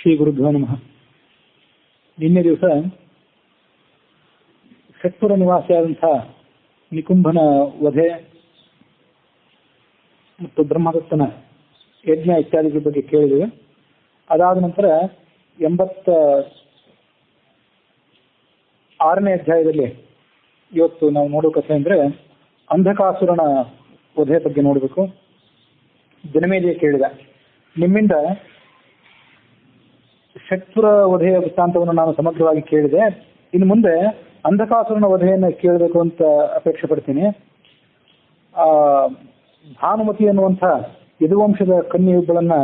ಶ್ರೀ ಗುರುಭ್ಯೋ ನಮಃ. ನಿನ್ನೆ ದಿವಸ ಷಟ್ಪುರ ನಿವಾಸಿಯಾದಂಥ ನಿಕುಂಭನ ವಧೆ ಮತ್ತು ಬ್ರಹ್ಮದತ್ತನ ಯಜ್ಞ ಇತ್ಯಾದಿಗಳ ಬಗ್ಗೆ ಕೇಳಿದ್ದೇವೆ. ಅದಾದ ನಂತರ 86ನೇ ಅಧ್ಯಾಯದಲ್ಲಿ ಇವತ್ತು ನಾವು ನೋಡೋ ಕಥೆ ಅಂದರೆ ಅಂಧಕಾಸುರನ ವಧೆ ಬಗ್ಗೆ ನೋಡಬೇಕು. ಜನಮೇಜಯ ಕೇಳಿದ, ನಿಮ್ಮಿಂದ ಷಟ್ಪುರ ವಧೆಯ ವೃತ್ತಾಂತವನ್ನು ನಾನು ಸಮಗ್ರವಾಗಿ ಕೇಳಿದೆ. ಇನ್ನು ಮುಂದೆ ಅಂಧಕಾಸುರನ ವಧೆಯನ್ನು ಕೇಳಬೇಕು ಅಂತ ಅಪೇಕ್ಷೆ ಪಡ್ತೀನಿ. ಭಾನುಮತಿ ಅನ್ನುವಂಥ ಯದುವಂಶದ ಕನ್ಯೆಯೊಬ್ಬಳನ್ನ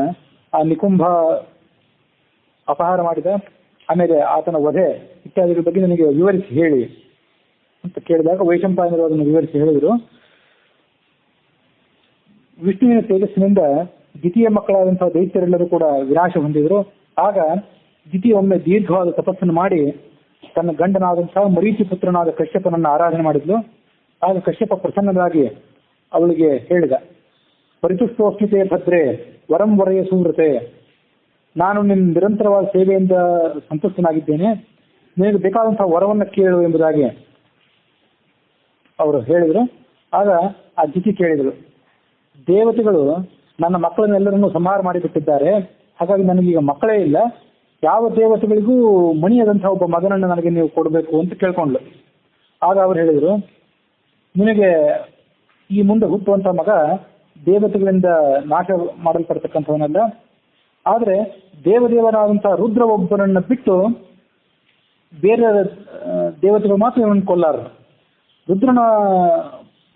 ಆ ನಿಕುಂಭ ಅಪಹಾರ ಮಾಡಿದ. ಆಮೇಲೆ ಆತನ ವಧೆ ಇತ್ಯಾದಿಗಳ ಬಗ್ಗೆ ನನಗೆ ವಿವರಿಸಿ ಹೇಳಿ ಅಂತ ಕೇಳಿದಾಗ ವೈಶಂಪಾಯನರು ಅದನ್ನು ವಿವರಿಸಿ ಹೇಳಿದರು. ವಿಷ್ಣುವಿನ ತೇಜಸ್ಸಿನಿಂದ ದ್ವಿತೀಯ ಮಕ್ಕಳಾದಂತಹ ದೈತ್ಯರೆಲ್ಲರೂ ಕೂಡ ವಿನಾಶ ಹೊಂದಿದರು. ಆಗ ದ್ವಿತೀಯ ಒಮ್ಮೆ ದೀರ್ಘವಾದ ತಪಸ್ಸನ್ನು ಮಾಡಿ ತನ್ನ ಗಂಡನಾದಂತಹ ಮರೀಚಿ ಪುತ್ರನಾದ ಕಶ್ಯಪನನ್ನು ಆರಾಧನೆ ಮಾಡಿದ್ಲು. ಆಗ ಕಶ್ಯಪ ಪ್ರಸನ್ನರಾಗಿ ಅವಳಿಗೆ ಹೇಳಿದ, ಪರಿತುಷ್ಟೋಷ್ಣಿತೆ ಭದ್ರೆ ವರಂ ವರಯ ಸುವ್ರತೆ, ನಾನು ನಿನ್ನ ನಿರಂತರವಾದ ಸೇವೆಯಿಂದ ಸಂತುಷ್ಟನಾಗಿದ್ದೇನೆ, ನಿನಗೆ ಬೇಕಾದಂತಹ ವರವನ್ನು ಕೇಳು ಎಂಬುದಾಗಿ ಅವರು ಹೇಳಿದರು. ಆಗ ಆ ದ್ವಿತಿ ಕೇಳಿದರು, ದೇವತೆಗಳು ನನ್ನ ಮಕ್ಕಳನ್ನೆಲ್ಲರನ್ನೂ ಸಂಹಾರ ಮಾಡಿಬಿಟ್ಟಿದ್ದಾರೆ, ಹಾಗಾಗಿ ನನಗೀಗ ಮಕ್ಕಳೇ ಇಲ್ಲ, ಯಾವ ದೇವತೆಗಳಿಗೂ ಮಣಿಯದಂತಹ ಒಬ್ಬ ಮಗನನ್ನು ನನಗೆ ನೀವು ಕೊಡಬೇಕು ಅಂತ ಕೇಳ್ಕೊಂಡ್ಲು. ಆಗ ಅವರು ಹೇಳಿದರು, ನಿನಗೆ ಈ ಮುಂದೆ ಹುಟ್ಟುವಂಥ ಮಗ ದೇವತೆಗಳಿಂದ ನಾಶ ಮಾಡಲ್ಪಡ್ತಕ್ಕಂಥವನಲ್ಲ, ಆದರೆ ದೇವದೇವನಾದಂತಹ ರುದ್ರ ಒಬ್ಬನನ್ನು ಬಿಟ್ಟು ಬೇರೆ ದೇವತೆಗಳು ಮಾತ್ರ ಇವನನ್ನು ಕೊಲ್ಲಾರರು. ರುದ್ರನ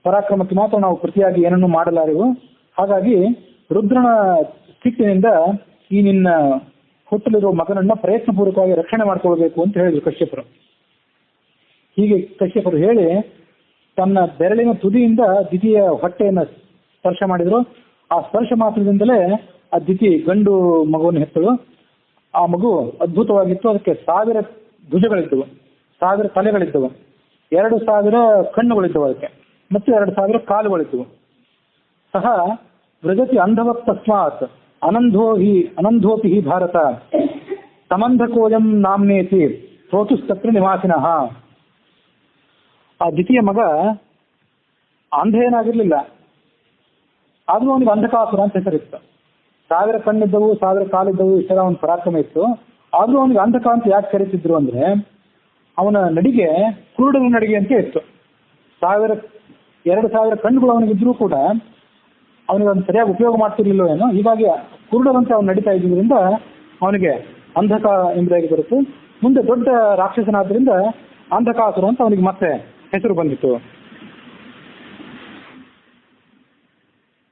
ಪರಾಕ್ರಮಕ್ಕೆ ಮಾತ್ರ ನಾವು ಪ್ರತಿಯಾಗಿ ಏನನ್ನೂ ಮಾಡಲಾರೆವು. ಹಾಗಾಗಿ ರುದ್ರನ ಸಿಟ್ಟಿನಿಂದ ಈ ನಿನ್ನ ಹುಟ್ಟಲಿರುವ ಮಗನನ್ನ ಪ್ರಯತ್ನಪೂರ್ವಕವಾಗಿ ರಕ್ಷಣೆ ಮಾಡ್ಕೊಳ್ಬೇಕು ಅಂತ ಹೇಳಿದ್ರು ಕಶ್ಯಪರು. ಹೀಗೆ ಕಶ್ಯಪರು ಹೇಳಿ ತನ್ನ ಬೆರಳಿನ ತುದಿಯಿಂದ ದ್ವಿತೀಯ ಹೊಟ್ಟೆಯನ್ನು ಸ್ಪರ್ಶ ಮಾಡಿದ್ರು. ಆ ಸ್ಪರ್ಶ ಮಾತ್ರದಿಂದಲೇ ಆ ದ್ವಿತಿ ಗಂಡು ಮಗುವನ್ನು ಹೆತ್ತಳು. ಆ ಮಗು ಅದ್ಭುತವಾಗಿತ್ತು. ಅದಕ್ಕೆ 1000 ಭುಜಗಳಿದ್ದವು, 1000 ತಲೆಗಳಿದ್ದವು, 2000 ಕಣ್ಣುಗಳಿದ್ದವು ಅದಕ್ಕೆ, ಮತ್ತು 2000 ಕಾಲುಗಳಿದ್ದವು. ಸಹ ವ್ರಜತಿ ಅಂಧವತ್ ತಸ್ಮಾತ್ ಅನಂಧೋಪಿ ಹಿ ಭಾರತ ಸಮಂಧಕೋಜಂ ನಾಮ್ನೇತಿ ಸೋತುಸ್ತತ್ರ ನಿವಾಸಿನಃ. ಆ ದ್ವಿತೀಯ ಮಗ ಅಂಧೇನಾಗಿರ್ಲಿಲ್ಲ, ಆದ್ರೂ ಅವನಿಗೆ ಅಂಧಕಾಸುರ ಅಂತ ಹೆಸರಿತ್ತು. 1000 ಕಣ್ಣಿದ್ದವು, 1000 ಕಾಲಿದ್ದವು, ಇಷ್ಟರ ಅವನ ಪರಾಕ್ರಮ ಇತ್ತು. ಆದ್ರೂ ಅವನಿಗೆ ಅಂಧಕ ಅಂತ ಯಾಕೆ ಕರೀತಿದ್ರು ಅಂದ್ರೆ ಅವನ ನಡಿಗೆ ಕುರುಡನ ನಡಿಗೆ ಅಂತ ಇತ್ತು. 2000 ಕಣ್ಣುಗಳು ಅವನಿಗಿದ್ರೂ ಕೂಡ ಅವನಿಗೆ ಅದನ್ನು ಸರಿಯಾಗಿ ಉಪಯೋಗ ಮಾಡ್ತಿರ್ಲಿಲ್ಲ ಏನೋ, ಹೀಗಾಗಿ ಕುರುಡರಂತೆ ಅವನು ನಡೀತಾ ಇದ್ದಿದ್ದರಿಂದ ಅವನಿಗೆ ಅಂಧಕ ಎಂಬುದಾಗಿ ಬರುತ್ತೆ. ಮುಂದೆ ದೊಡ್ಡ ರಾಕ್ಷಸನಾದ್ರಿಂದ ಅಂಧಕಾಸುರ ಅಂತ ಅವನಿಗೆ ಮತ್ತೆ ಹೆಸರು ಬಂದಿತ್ತು.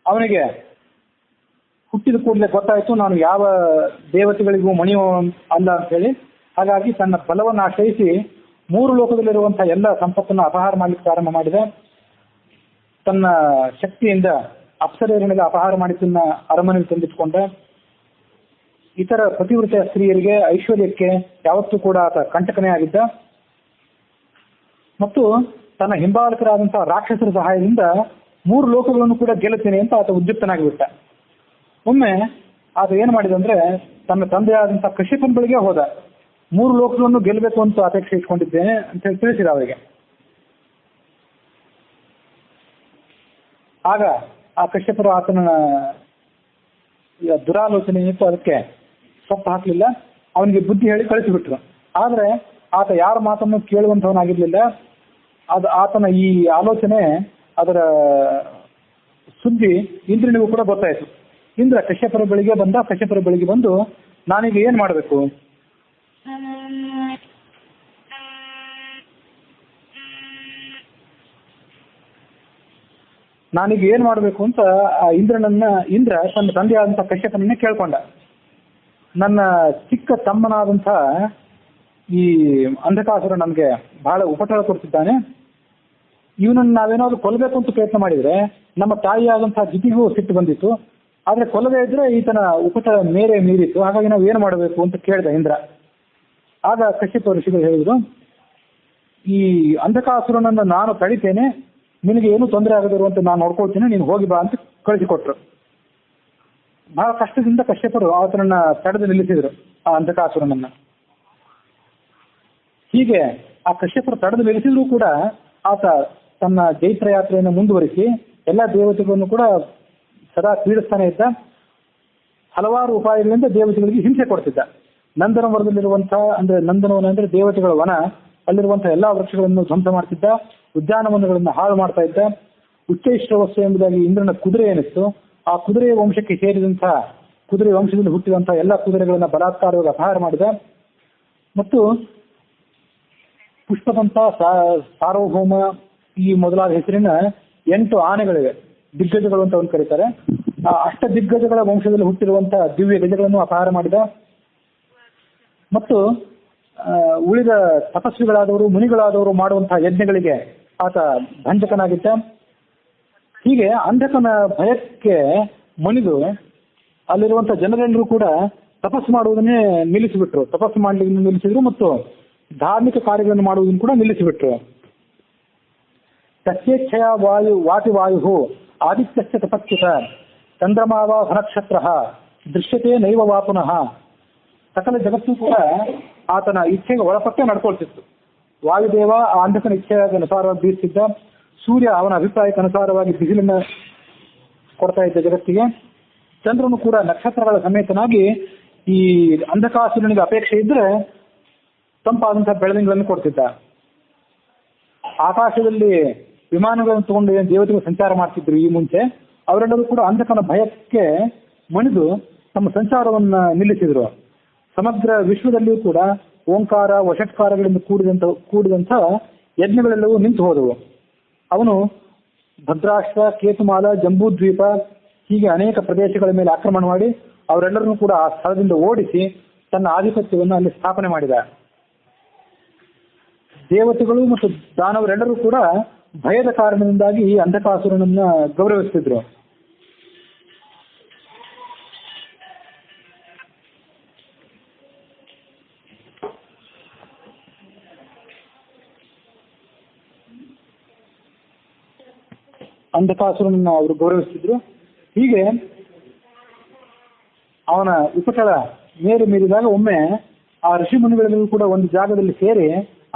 ಅವನಿಗೆ ಹುಟ್ಟಿದ ಕೂಡಲೇ ಗೊತ್ತಾಯಿತು ನಾನು ಯಾವ ದೇವತೆಗಳಿಗೂ ಮಣಿಯೋ ಅಲ್ಲ ಅಂತ ಹೇಳಿ. ಹಾಗಾಗಿ ತನ್ನ ಬಲವನ್ನು ಆಶ್ರಯಿಸಿ 3 ಲೋಕದಲ್ಲಿರುವಂತಹ ಎಲ್ಲ ಸಂಪತ್ತನ್ನು ಅಪಹಾರ ಮಾಡಲಿಕ್ಕೆ ಪ್ರಾರಂಭ ಮಾಡಿದ. ತನ್ನ ಶಕ್ತಿಯಿಂದ ಅಪ್ಸರೆಯರನ್ನೆಲ್ಲ ಅಪಹಾರ ಮಾಡಿ ತನ್ನ ಅರಮನೆಗೆ ತಂದಿಟ್ಕೊಂಡ. ಇತರ ಪತಿವ್ರತೆಯ ಸ್ತ್ರೀಯರಿಗೆ ಐಶ್ವರ್ಯಕ್ಕೆ ಯಾವತ್ತೂ ಕೂಡ ಆತ ಕಂಟಕನೇ ಆಗಿದ್ದ. ಮತ್ತು ತನ್ನ ಹಿಂಬಾಲಕರಾದಂತಹ ರಾಕ್ಷಸರ ಸಹಾಯದಿಂದ 3 ಲೋಕಗಳನ್ನು ಕೂಡ ಗೆಲ್ಲುತ್ತೇನೆ ಅಂತ ಆತ ಉದ್ಯುಕ್ತನಾಗಿಬಿಟ್ಟ. ಒಮ್ಮೆ ಆತ ಏನು ಮಾಡಿದ ಅಂದ್ರೆ ತನ್ನ ತಂದೆಯಾದಂತಹ ಕಶ್ಯಪನ ಬಳಿಗೆ ಹೋದ. 3 ಲೋಕಗಳನ್ನು ಗೆಲ್ಲಬೇಕು ಅಂತ ಅಪೇಕ್ಷೆ ಇಟ್ಕೊಂಡಿದ್ದೇನೆ ಅಂತ ಹೇಳಿ ತಿಳಿಸಿದ ಅವರಿಗೆ. ಆಗ ಆ ಕಶ್ಯಪರು ಆತನ ದುರಾಲೋಚನೆ ಇತ್ತು, ಅದಕ್ಕೆ ಸೊಪ್ಪು ಹಾಕಲಿಲ್ಲ. ಅವನಿಗೆ ಬುದ್ಧಿ ಹೇಳಿ ಕಳಿಸಿಬಿಟ್ರು. ಆದರೆ ಆತ ಯಾರ ಮಾತನ್ನು ಕೇಳುವಂಥವನಾಗಿರ್ಲಿಲ್ಲ. ಆತನ ಈ ಆಲೋಚನೆ ಅದರ ಸುದ್ದಿ ಇಂದ್ರನಿಗೂ ಕೂಡ ಗೊತ್ತಾಯಿತು. ಇಂದ್ರ ಕಶ್ಯಪರ ಬಳಿಗೆ ಬಂದ. ಕಶ್ಯಪರ ಬಳಿಗೆ ಬಂದು ನಾನೀಗ ಏನು ಮಾಡಬೇಕು, ನಾನೀಗ ಏನು ಮಾಡಬೇಕು ಅಂತ ಇಂದ್ರ ತನ್ನ ತಂದೆಯಾದಂಥ ಕಶ್ಯಪನನ್ನೇ ಕೇಳ್ಕೊಂಡ. ನನ್ನ ಚಿಕ್ಕ ತಮ್ಮನಾದಂಥ ಈ ಅಂಧಕಾಸುರ ನನಗೆ ಬಹಳ ಉಪಟಳ ಕೊಡ್ತಿದ್ದಾನೆ. ಇವನನ್ನು ನಾವೇನಾದ್ರೂ ಕೊಲ್ಲಬೇಕು ಅಂತ ಪ್ರಯತ್ನ ಮಾಡಿದರೆ ನಮ್ಮ ತಾಯಿಯಾದಂತಹ ದ್ವಿತಿಗೂ ಸಿಟ್ಟು ಬಂದಿತ್ತು. ಆದರೆ ಕೊಲ್ಲದೇ ಇದ್ರೆ ಈತನ ಉಪಟಳ ಮೀರಿತ್ತು. ಹಾಗಾಗಿ ನಾವು ಏನು ಮಾಡಬೇಕು ಅಂತ ಕೇಳಿದ ಇಂದ್ರ. ಆಗ ಕಶ್ಯಪ ಋಷಿಗಳು ಹೇಳಿದರು, ಈ ಅಂಧಕಾಸುರನನ್ನು ನಾನು ತಡಿತೇನೆ, ನಿನಗೆ ಏನು ತೊಂದರೆ ಆಗದಿರುವಂತೆ ನಾನು ನೋಡ್ಕೊಳ್ತೀನಿ, ನೀನು ಹೋಗಿ ಬಾ ಅಂತ ಕಳಿಸಿಕೊಟ್ರು. ಬಹಳ ಕಷ್ಟದಿಂದ ಕಶ್ಯಪರು ಆತನನ್ನ ತಡೆದು ನಿಲ್ಲಿಸಿದರು. ಆ ಅಂಧಕಾಸುರನನ್ನ. ಹೀಗೆ ಆ ಕಶ್ಯಪರು ತಡೆದು ನಿಲ್ಲಿಸಿದ್ರು ಕೂಡ ಆತ ತನ್ನ ಜೈತ್ರ ಯಾತ್ರೆಯನ್ನು ಮುಂದುವರಿಸಿ ಎಲ್ಲ ದೇವತೆಗಳನ್ನು ಕೂಡ ಸದಾ ಪೀಡಿಸ್ತಾನೆ ಇದ್ದ. ಹಲವಾರು ಉಪಾಯಗಳಿಂದ ದೇವತೆಗಳಿಗೆ ಹಿಂಸೆ ಕೊಡ್ತಿದ್ದ. ನಂದನವನದಲ್ಲಿರುವಂತಹ ಅಂದ್ರೆ ನಂದನವನ ಅಂದ್ರೆ ದೇವತೆಗಳ ವನ, ಅಲ್ಲಿರುವಂತಹ ಎಲ್ಲಾ ವೃಕ್ಷಗಳನ್ನು ಧ್ವಂಸ ಮಾಡ್ತಿದ್ದ, ಉದ್ಯಾನವನಗಳನ್ನು ಹಾಳು ಮಾಡ್ತಾ ಇದ್ದ. ಉಚ್ಚೈಶ್ರವಸ್ಸು ಎಂಬುದಾಗಿ ಇಂದ್ರನ ಕುದುರೆ ಏನಿತ್ತು, ಆ ಕುದುರೆಯ ವಂಶಕ್ಕೆ ಸೇರಿದಂತಹ ಕುದುರೆ ವಂಶದಲ್ಲಿ ಹುಟ್ಟಿದಂತಹ ಎಲ್ಲ ಕುದುರೆಗಳನ್ನ ಬಲಾತ್ಕಾರವಾಗಿ ಅಪಹಾರ ಮಾಡಿದ. ಮತ್ತು ಪುಷ್ಪದಂತ ಸಾರ್ವಭೌಮ ಈ ಮೊದಲಾದ ಹೆಸರಿನ 8 ಆನೆಗಳಿವೆ, ದಿಗ್ಗಜಗಳು ಅಂತ ಒಂದು ಕರೀತಾರೆ. ಆ ಅಷ್ಟ ದಿಗ್ಗಜಗಳ ವಂಶದಲ್ಲಿ ಹುಟ್ಟಿರುವಂತಹ ದಿವ್ಯ ಗಜಗಳನ್ನು ಅಪಹಾರ ಮಾಡಿದ. ಮತ್ತು ಉಳಿದ ತಪಸ್ವಿಗಳಾದವರು ಮುನಿಗಳಾದವರು ಮಾಡುವಂತಹ ಯಜ್ಞಗಳಿಗೆ ಆತ ಭಂಜಕನಾಗಿದ್ದ. ಹೀಗೆ ಅಂಧಕನ ಭಯಕ್ಕೆ ಮಣಿದು ಅಲ್ಲಿರುವಂತಹ ಜನರೆಲ್ಲರೂ ಕೂಡ ತಪಸ್ಸು ಮಾಡುವುದನ್ನೇ ನಿಲ್ಲಿಸಿಬಿಟ್ರು, ತಪಸ್ಸು ಮಾಡಲಿಕ್ಕೆ ನಿಲ್ಲಿಸಿದ್ರು ಮತ್ತು ಧಾರ್ಮಿಕ ಕಾರ್ಯಗಳನ್ನು ಮಾಡುವುದನ್ನು ಕೂಡ ನಿಲ್ಲಿಸಿಬಿಟ್ರು. ತಸ್ಯೇಚ್ಛೆಯ ವಾತಿ ವಾಯು ಆದಿತ್ಯಸ್ಯ ತಪಸ್ಯತ ಚಂದ್ರಮಾವ ನಕ್ಷತ್ರ ದೃಶ್ಯತೆ ನೈವ ವಾಪುನಃ. ಸಕಲ ಜಗತ್ತು ಕೂಡ ಆತನ ಇಚ್ಛೆಗೆ ಒಳಪಟ್ಟೆ ನಡ್ಕೊಳ್ತಿತ್ತು. ವಾಯುದೇವ ಆ ಅಂಧಕನ ಇಚ್ಛೆಯ ಅನುಸಾರವಾಗಿ ಬೀರ್ತಿದ್ದ. ಸೂರ್ಯ ಅವನ ಅಭಿಪ್ರಾಯಕ್ಕೆ ಅನುಸಾರವಾಗಿ ಬಿಸಿಲನ್ನ ಕೊಡ್ತಾ ಇದ್ದ ಜಗತ್ತಿಗೆ. ಚಂದ್ರನು ಕೂಡ ನಕ್ಷತ್ರಗಳ ಸಮೇತನಾಗಿ ಈ ಅಂಧಕಾಸುರನಿಗೆ ಅಪೇಕ್ಷೆ ಇದ್ರೆ ತಂಪಾದಂತಹ ಬೆಳದಿಂಗಳನ್ನು ಕೊಡ್ತಿದ್ದ. ಆಕಾಶದಲ್ಲಿ ವಿಮಾನಗಳನ್ನು ತಗೊಂಡು ಏನು ದೇವತೆಗಳು ಸಂಚಾರ ಮಾಡ್ತಿದ್ರು ಈ ಮುಂಚೆ, ಅವರೆಲ್ಲರೂ ಕೂಡ ಅಂಧಕನ ಭಯಕ್ಕೆ ಮಣಿದು ತಮ್ಮ ಸಂಚಾರವನ್ನ ನಿಲ್ಲಿಸಿದ್ರು. ಸಮಗ್ರ ವಿಶ್ವದಲ್ಲಿಯೂ ಕೂಡ ಓಂಕಾರ ವಷಟ್ಕಾರಗಳಿಂದ ಕೂಡಿದಂಥ ಯಜ್ಞಗಳೆಲ್ಲವೂ ನಿಂತು ಹೋದವು. ಅವನು ಭದ್ರಾಷ್ಟ್ರ, ಕೇತುಮಾಲ, ಜಂಬೂದ್ವೀಪ ಹೀಗೆ ಅನೇಕ ಪ್ರದೇಶಗಳ ಮೇಲೆ ಆಕ್ರಮಣ ಮಾಡಿ ಅವರೆಲ್ಲರನ್ನೂ ಕೂಡ ಆ ಸ್ಥಳದಿಂದ ಓಡಿಸಿ ತನ್ನ ಆಧಿಪತ್ಯವನ್ನು ಅಲ್ಲಿ ಸ್ಥಾಪನೆ ಮಾಡಿದ. ದೇವತೆಗಳು ಮತ್ತು ದಾನವರೆಲ್ಲರೂ ಕೂಡ ಭಯದ ಕಾರಣದಿಂದಾಗಿ ಈ ಅಂಧಕಾಸುರನನ್ನ ಗೌರವಿಸ್ತಿದ್ರು. ಅಂಧಕಾಸುರನನ್ನ ಅವರು ಗೌರವಿಸ್ತಿದ್ರು. ಹೀಗೆ ಅವನ ಉಪಟಳ ಮೀರಿದಾಗ ಒಮ್ಮೆ ಆ ಋಷಿ ಮುನಿಗಳೆಲ್ಲರೂ ಕೂಡ ಒಂದು ಜಾಗದಲ್ಲಿ ಸೇರಿ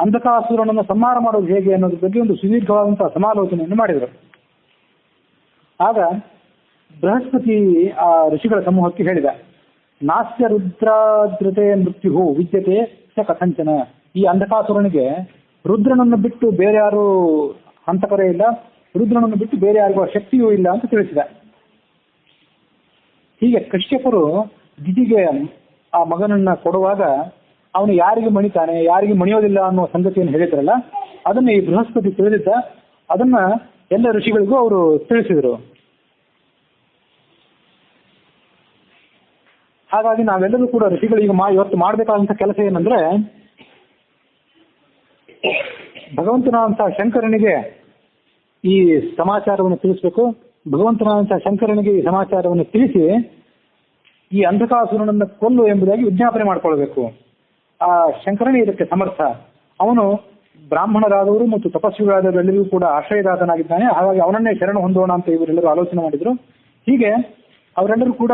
ಅಂಧಕಾಸುರನನ್ನು ಸಂಹಾರ ಮಾಡೋದು ಹೇಗೆ ಅನ್ನೋದ್ರ ಬಗ್ಗೆ ಒಂದು ಸುದೀರ್ಘವಾದಂತಹ ಸಮಾಲೋಚನೆಯನ್ನು ಮಾಡಿದರು. ಆಗ ಬೃಹಸ್ಪತಿ ಆ ಋಷಿಗಳ ಸಮೂಹಕ್ಕೆ ಹೇಳಿದ, ನಾಸ್ಯ ರುದ್ರಾದ್ರತೆ ಮೃತ್ಯು ವಿದ್ಯತೆ ಸ ಕಥಂಚನ. ಈ ಅಂಧಕಾಸುರನಿಗೆ ರುದ್ರನನ್ನು ಬಿಟ್ಟು ಬೇರೆ ಯಾರು ಹಂತಕರೇ ಇಲ್ಲ, ರುದ್ರನನ್ನು ಬಿಟ್ಟು ಬೇರೆ ಯಾರಿಗೂ ಶಕ್ತಿಯೂ ಇಲ್ಲ ಅಂತ ತಿಳಿಸಿದ. ಹೀಗೆ ಕಶ್ಯಪರು ದಿತಿಗೆ ಆ ಮಗನನ್ನ ಕೊಡುವಾಗ ಅವನು ಯಾರಿಗೆ ಮಣಿತಾನೆ ಯಾರಿಗೆ ಮಣಿಯೋದಿಲ್ಲ ಅನ್ನೋ ಸಂಗತಿಯನ್ನು ಹೇಳಿದ್ರಲ್ಲ, ಅದನ್ನ ಈ ಬೃಹಸ್ಪತಿ ತಿಳಿದಿದ್ದ. ಅದನ್ನ ಎಲ್ಲ ಋಷಿಗಳಿಗೂ ಅವರು ತಿಳಿಸಿದರು. ಹಾಗಾಗಿ ನಾವೆಲ್ಲರೂ ಕೂಡ ಋಷಿಗಳಿಗೆ ಇವತ್ತು ಮಾಡಬೇಕಾದಂತಹ ಕೆಲಸ ಏನಂದ್ರೆ, ಭಗವಂತನಾದಂತಹ ಶಂಕರನಿಗೆ ಈ ಸಮಾಚಾರವನ್ನು ತಿಳಿಸಬೇಕು. ಭಗವಂತನಾದಂತಹ ಶಂಕರನಿಗೆ ಈ ಸಮಾಚಾರವನ್ನು ತಿಳಿಸಿ ಈ ಅಂಧಕಾಸುರನನ್ನು ಕೊಲ್ಲು ಎಂಬುದಾಗಿ ವಿಜ್ಞಾಪನೆ ಮಾಡಿಕೊಳ್ಬೇಕು. ಆ ಶಂಕರನೇ ಇದಕ್ಕೆ ಸಮರ್ಥ. ಅವನು ಬ್ರಾಹ್ಮಣರಾದವರು ಮತ್ತು ತಪಸ್ವಿಗಳಾದವರೆಲ್ಲರಿಗೂ ಕೂಡ ಆಶ್ರಯದಾತನಾಗಿದ್ದಾನೆ. ಹಾಗಾಗಿ ಅವನನ್ನೇ ಶರಣ ಹೊಂದೋಣ ಅಂತ ಇವರೆಲ್ಲರೂ ಆಲೋಚನೆ ಮಾಡಿದ್ರು. ಹೀಗೆ ಅವರೆಲ್ಲರೂ ಕೂಡ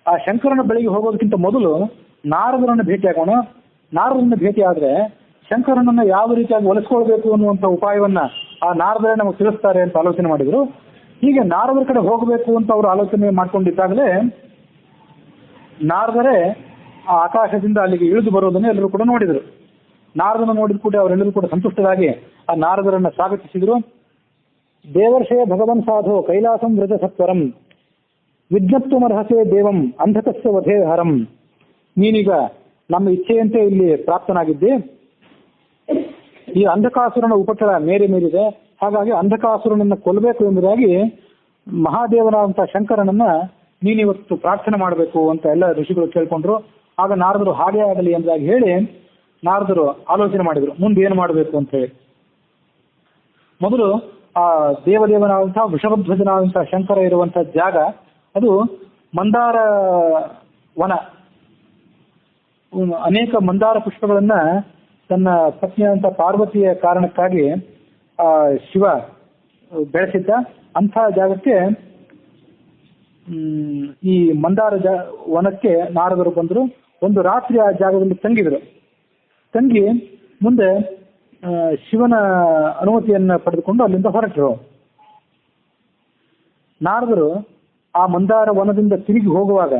ಆ ಶಂಕರನ ಬಳಿಗೆ ಹೋಗೋದಕ್ಕಿಂತ ಮೊದಲು ನಾರದರನ್ನು ಭೇಟಿಯಾಗೋಣ, ನಾರದರನ್ನು ಭೇಟಿ ಆದ್ರೆ ಶಂಕರನನ್ನ ಯಾವ ರೀತಿಯಾಗಿ ಒಲಿಸ್ಕೊಳ್ಬೇಕು ಅನ್ನುವಂಥ ಉಪಾಯವನ್ನ ಆ ನಾರದರೇ ನಮಗೆ ತಿಳಿಸ್ತಾರೆ ಅಂತ ಆಲೋಚನೆ ಮಾಡಿದ್ರು. ಹೀಗೆ ನಾರದರ ಕಡೆ ಹೋಗಬೇಕು ಅಂತ ಅವರು ಆಲೋಚನೆ ಮಾಡ್ಕೊಂಡಿದ್ದಾಗಲೇ ನಾರದರೇ ಆ ಆಕಾಶದಿಂದ ಅಲ್ಲಿಗೆ ಇಳಿದು ಬರೋದನ್ನು ಎಲ್ಲರೂ ಕೂಡ ನೋಡಿದರು. ನಾರದನ್ನು ನೋಡಿದ ಕೂಡ ಅವರೆಲ್ಲರೂ ಕೂಡ ಸಂತುಷ್ಟರಾಗಿ ಆ ನಾರದರನ್ನ ಸ್ವಾಗತಿಸಿದ್ರು. ದೇವರ್ಷಯ ಭಗವನ್ ಸಾಧೋ ಕೈಲಾಸಂ ವ್ರಜ ಸತ್ವರಂ ವಿಜ್ಞಪ್ತುಮರ್ಹಸೆ ದೇವಂ ಅಂಧಕಸ್ಯ ವಧೇ ಹರಂ. ನೀನೀಗ ನಮ್ಮ ಇಚ್ಛೆಯಂತೆ ಇಲ್ಲಿ ಪ್ರಾಪ್ತನಾಗಿದ್ದೆ. ಈ ಅಂಧಕಾಸುರನ ಉಪಟಳ ಮೀರಿದೆ. ಹಾಗಾಗಿ ಅಂಧಕಾಸುರನನ್ನು ಕೊಲ್ಲಬೇಕು ಎಂಬುದಾಗಿ ಮಹಾದೇವನಾದಂತಹ ಶಂಕರನನ್ನ ನೀನಿವತ್ತು ಪ್ರಾರ್ಥನೆ ಮಾಡಬೇಕು ಅಂತ ಎಲ್ಲ ಋಷಿಗಳು ಕೇಳ್ಕೊಂಡ್ರು. ಆಗ ನಾರದರು ಹಾಗೇ ಆಗಲಿ ಎಂಬುದಾಗಿ ಹೇಳಿ ನಾರದರು ಆಲೋಚನೆ ಮಾಡಿದ್ರು ಮುಂದೆ ಏನು ಮಾಡಬೇಕು ಅಂತ ಹೇಳಿ. ಮೊದಲು ಆ ದೇವದೇವನಾದಂತಹ ವೃಷಭಧ್ವಜನಾದಂತಹ ಶಂಕರ ಇರುವಂತಹ ಜಾಗ ಅದು ಮಂದಾರ ವನ. ಅನೇಕ ಮಂದಾರ ಪುಷ್ಪಗಳನ್ನ ತನ್ನ ಪತ್ನಿಯಾದಂಥ ಪಾರ್ವತಿಯ ಕಾರಣಕ್ಕಾಗಿ ಶಿವ ಬೆಳೆಸಿದ್ದ. ಅಂಥ ಜಾಗಕ್ಕೆ ಈ ಮಂದಾರ ವನಕ್ಕೆ ನಾರದರು ಬಂದರು. ಒಂದು ರಾತ್ರಿ ಆ ಜಾಗದಲ್ಲಿ ತಂಗಿ ಮುಂದೆ ಶಿವನ ಅನುಮತಿಯನ್ನು ಪಡೆದುಕೊಂಡು ಅಲ್ಲಿಂದ ಹೊರಟರು. ನಾರದರು ಆ ಮಂದಾರ ವನದಿಂದ ತಿರುಗಿ ಹೋಗುವಾಗ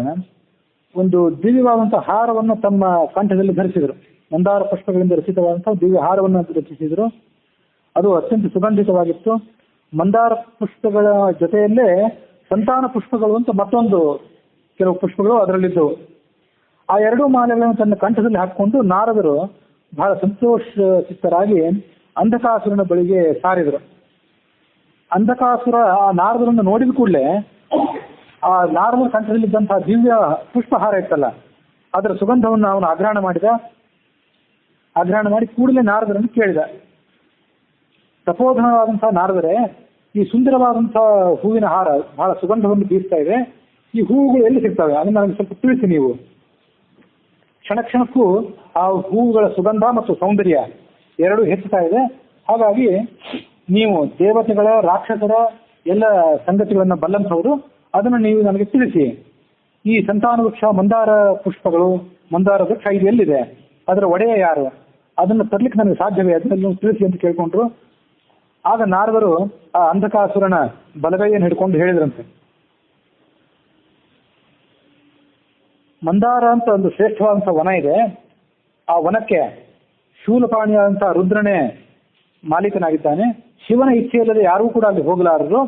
ಒಂದು ದಿವ್ಯವಾದಂತಹ ಹಾರವನ್ನು ತಮ್ಮ ಕಂಠದಲ್ಲಿ ಧರಿಸಿದರು. ಮಂದಾರ ಪುಷ್ಪಗಳಿಂದ ರಚಿತವಾದಂತಹ ದಿವ್ಯ ಹಾರವನ್ನು ರಚಿಸಿದರು. ಅದು ಅತ್ಯಂತ ಸುಗಂಧಿತವಾಗಿತ್ತು. ಮಂದಾರ ಪುಷ್ಪಗಳ ಜೊತೆಯಲ್ಲೇ ಸಂತಾನ ಪುಷ್ಪಗಳು ಅಂತ ಮತ್ತೊಂದು ಕೆಲವು ಪುಷ್ಪಗಳು ಅದರಲ್ಲಿದ್ದವು. ಆ ಎರಡೂ ಮಾಲೆಗಳನ್ನು ತನ್ನ ಕಂಠದಲ್ಲಿ ಹಾಕಿಕೊಂಡು ನಾರದರು ಬಹಳ ಸಂತೋಷಚಿತ್ತರಾಗಿ ಅಂಧಕಾಸುರನ ಬಳಿಗೆ ಸಾರಿದರು. ಅಂಧಕಾಸುರ ಆ ನಾರದರನ್ನು ನೋಡಿದ ಕೂಡಲೇ ಆ ನಾರದರ ಕಂಠದಲ್ಲಿದ್ದಂತಹ ದಿವ್ಯ ಪುಷ್ಪಹಾರ ಇತ್ತಲ್ಲ, ಅದರ ಸುಗಂಧವನ್ನು ಅವನು ಆಗ್ರಹಣ ಮಾಡಿ ಕೂಡಲೇ ನಾರದರನ್ನು ಕೇಳಿದ, ತಪೋಧನವಾದಂತಹ ನಾರದರೇ, ಈ ಸುಂದರವಾದಂತಹ ಹೂವಿನ ಹಾರ ಬಹಳ ಸುಗಂಧವನ್ನು ಬೀರ್ತಾ ಇದೆ, ಈ ಹೂವುಗಳು ಎಲ್ಲಿ ಸಿಗ್ತವೆ ಅದನ್ನು ನನಗೆ ಸ್ವಲ್ಪ ತಿಳಿಸಿ ನೀವು. ಕ್ಷಣಕ್ಕೂ ಆ ಹೂವುಗಳ ಸುಗಂಧ ಮತ್ತು ಸೌಂದರ್ಯ ಎರಡೂ ಹೆಚ್ಚುತ್ತಾ ಇದೆ. ಹಾಗಾಗಿ ನೀವು ದೇವತೆಗಳ ರಾಕ್ಷಸರ ಎಲ್ಲ ಸಂಗತಿಗಳನ್ನು ಬಲ್ಲಂಥವರು, ಅದನ್ನು ನೀವು ನನಗೆ ತಿಳಿಸಿ. ಈ ಸಂತಾನ ವೃಕ್ಷ ಮಂದಾರ ಪುಷ್ಪಗಳು, ಮಂದಾರ ವೃಕ್ಷ ಇದು ಎಲ್ಲಿದೆ, ಅದರ ಒಡೆಯ ಯಾರು, ಅದನ್ನು ತರಲಿಕ್ಕೆ ನನಗೆ ಸಾಧ್ಯವೇ, ಅದನ್ನು ತಿಳಿಸಿ ಅಂತ ಕೇಳ್ಕೊಂಡ್ರು. ಆಗ ನಾರದರು ಆ ಅಂಧಕಾಸುರನ ಬಲಗೈಯನ್ನು ಹಿಡ್ಕೊಂಡು ಹೇಳಿದ್ರಂತೆ, ಮಂದಾರ ಅಂತ ಒಂದು ಶ್ರೇಷ್ಠವಾದಂತಹ ವನ ಇದೆ. ಆ ವನಕ್ಕೆ ಶೂಲಪಾಣಿಯಾದಂತಹ ರುದ್ರನೇ ಮಾಲೀಕನಾಗಿದ್ದಾನೆ. ಶಿವನ ಇಚ್ಛೆಯಿಲ್ಲದೆ ಯಾರೂ ಕೂಡ ಅಲ್ಲಿ ಹೋಗಲಾರರು.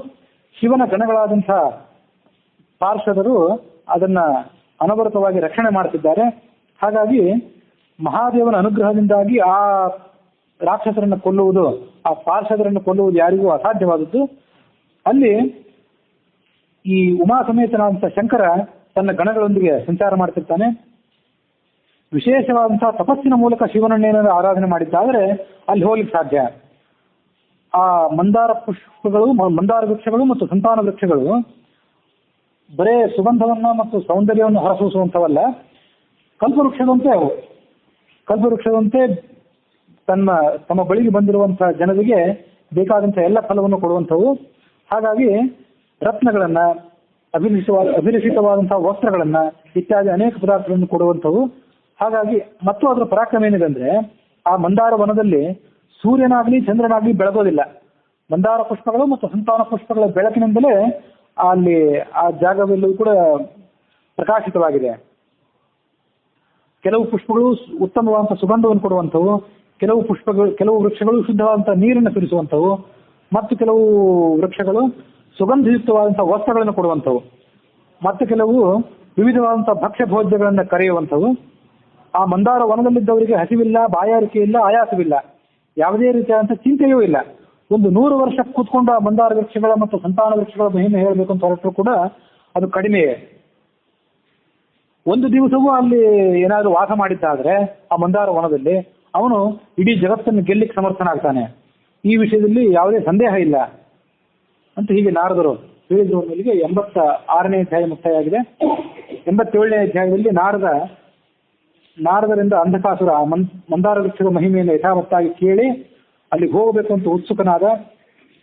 ಶಿವನ ಗಣಗಳಾದಂತಹ ಪಾರ್ಷದರು ಅದನ್ನ ಅನವರತವಾಗಿ ರಕ್ಷಣೆ ಮಾಡುತ್ತಿದ್ದಾರೆ. ಹಾಗಾಗಿ ಮಹಾದೇವನ ಅನುಗ್ರಹದಿಂದಾಗಿ ಆ ರಾಕ್ಷಸರನ್ನು ಕೊಲ್ಲುವುದು, ಆ ಪಾರ್ಷದರನ್ನು ಕೊಲ್ಲುವುದು ಯಾರಿಗೂ ಅಸಾಧ್ಯವಾದದ್ದು. ಅಲ್ಲಿ ಈ ಉಮಾ ಸಮೇತನಾದಂಥ ಶಂಕರ ತನ್ನ ಗಣಗಳೊಂದಿಗೆ ಸಂಚಾರ ಮಾಡ್ತಿರ್ತಾನೆ. ವಿಶೇಷವಾದಂತಹ ತಪಸ್ಸಿನ ಮೂಲಕ ಶಿವನನ್ನೇನಾದರೂ ಆರಾಧನೆ ಮಾಡಿದ್ದಾದರೆ ಅಲ್ಲಿ ಹೋಗ್ಲಿಕ್ಕೆ ಸಾಧ್ಯ. ಆ ಮಂದಾರ ಪುಷ್ಪಗಳು, ಮಂದಾರ ವೃಕ್ಷಗಳು ಮತ್ತು ಸಂತಾನ ವೃಕ್ಷಗಳು ಬರೇ ಸುಗಂಧವನ್ನ ಮತ್ತು ಸೌಂದರ್ಯವನ್ನು ಹೊರಸೂಸುವಂಥವಲ್ಲ, ಕಲ್ಪವೃಕ್ಷದಂತೆ ಅವು. ಕಲ್ಪವೃಕ್ಷದಂತೆ ತಮ್ಮ ಬಳಿಗೆ ಬಂದಿರುವಂತಹ ಜನರಿಗೆ ಬೇಕಾದಂತಹ ಎಲ್ಲ ಫಲವನ್ನು ಕೊಡುವಂಥವು. ಹಾಗಾಗಿ ರತ್ನಗಳನ್ನ, ಅಭಿಲಷಿತವಾದಂತಹ ವಸ್ತ್ರಗಳನ್ನ ಇತ್ಯಾದಿ ಅನೇಕ ಪದಾರ್ಥಗಳನ್ನು ಕೊಡುವಂಥವು. ಹಾಗಾಗಿ ಮತ್ತು ಅದರ ಪರಾಕ್ರಮ ಏನಿದೆ ಅಂದ್ರೆ, ಆ ಮಂದಾರ ವನದಲ್ಲಿ ಸೂರ್ಯನಾಗ್ಲಿ ಚಂದ್ರನಾಗ್ಲಿ ಬೆಳಗೋದಿಲ್ಲ. ಮಂದಾರ ಪುಷ್ಪಗಳು ಮತ್ತು ಸಂತಾನ ಪುಷ್ಪಗಳ ಬೆಳಕಿನಿಂದಲೇ ಅಲ್ಲಿ ಆ ಜಾಗವೆಲ್ಲವೂ ಕೂಡ ಪ್ರಕಾಶಿತವಾಗಿದೆ. ಕೆಲವು ಪುಷ್ಪಗಳು ಉತ್ತಮವಾದಂತಹ ಸುಗಂಧವನ್ನು ಕೊಡುವಂಥವು, ಕೆಲವು ವೃಕ್ಷಗಳು ಶುದ್ಧವಾದಂತಹ ನೀರನ್ನು ಸುರಿಸುವಂಥವು, ಮತ್ತು ಕೆಲವು ವೃಕ್ಷಗಳು ಸುಗಂಧಯುಕ್ತವಾದಂತಹ ವಸ್ತ್ರಗಳನ್ನು ಕೊಡುವಂಥವು, ಮತ್ತು ಕೆಲವು ವಿವಿಧವಾದಂತಹ ಭಕ್ಷ್ಯ ಭೋಜ್ಯಗಳನ್ನು ಕರೆಯುವಂಥವು. ಆ ಮಂದಾರ ವನದಲ್ಲಿದ್ದವರಿಗೆ ಹಸಿವಿಲ್ಲ, ಬಾಯಾರಿಕೆ ಇಲ್ಲ, ಆಯಾಸವಿಲ್ಲ, ಯಾವುದೇ ರೀತಿಯಾದಂತಹ ಚಿಂತೆಯೂ ಇಲ್ಲ. ಒಂದು 100 ವರ್ಷ ಕೂತ್ಕೊಂಡು ಆ ಮಂದಾರ ವೃಕ್ಷಗಳ ಮತ್ತು ಸಂತಾನ ವೃಕ್ಷಗಳ ಮಹಿಮೆ ಹೇಳಬೇಕು ಅಂತ ಹೊರಟರು ಕೂಡ ಅದು ಕಡಿಮೆಯೇ. ಒಂದು ದಿವಸವೂ ಅಲ್ಲಿ ಏನಾದರೂ ವಾಸ ಮಾಡಿದ್ದಾದ್ರೆ ಆ ಮಂದಾರ ವನದಲ್ಲಿ ಅವನು ಇಡೀ ಜಗತ್ತನ್ನು ಗೆಲ್ಲಿಕ್ಕೆ ಸಮರ್ಥನಾಗ್ತಾನೆ. ಈ ವಿಷಯದಲ್ಲಿ ಯಾವುದೇ ಸಂದೇಹ ಇಲ್ಲ ಅಂತ ಹೀಗೆ ನಾರದರು ಹೇಳಿದ್ರು. ಮೇಲೆಗೆ 86ನೇ ಅಧ್ಯಾಯ ಮುಕ್ತಾಯ ಆಗಿದೆ. 87ನೇ ಅಧ್ಯಾಯದಲ್ಲಿ ನಾರದರಿಂದ ಅಂಧಕಾಸುರ ಮಂದಾರ ವೃಕ್ಷದ ಮಹಿಮೆಯನ್ನು ಯಥಾವತ್ತಾಗಿ ಕೇಳಿ ಅಲ್ಲಿಗೆ ಹೋಗಬೇಕು ಅಂತ ಉತ್ಸುಕನಾದ.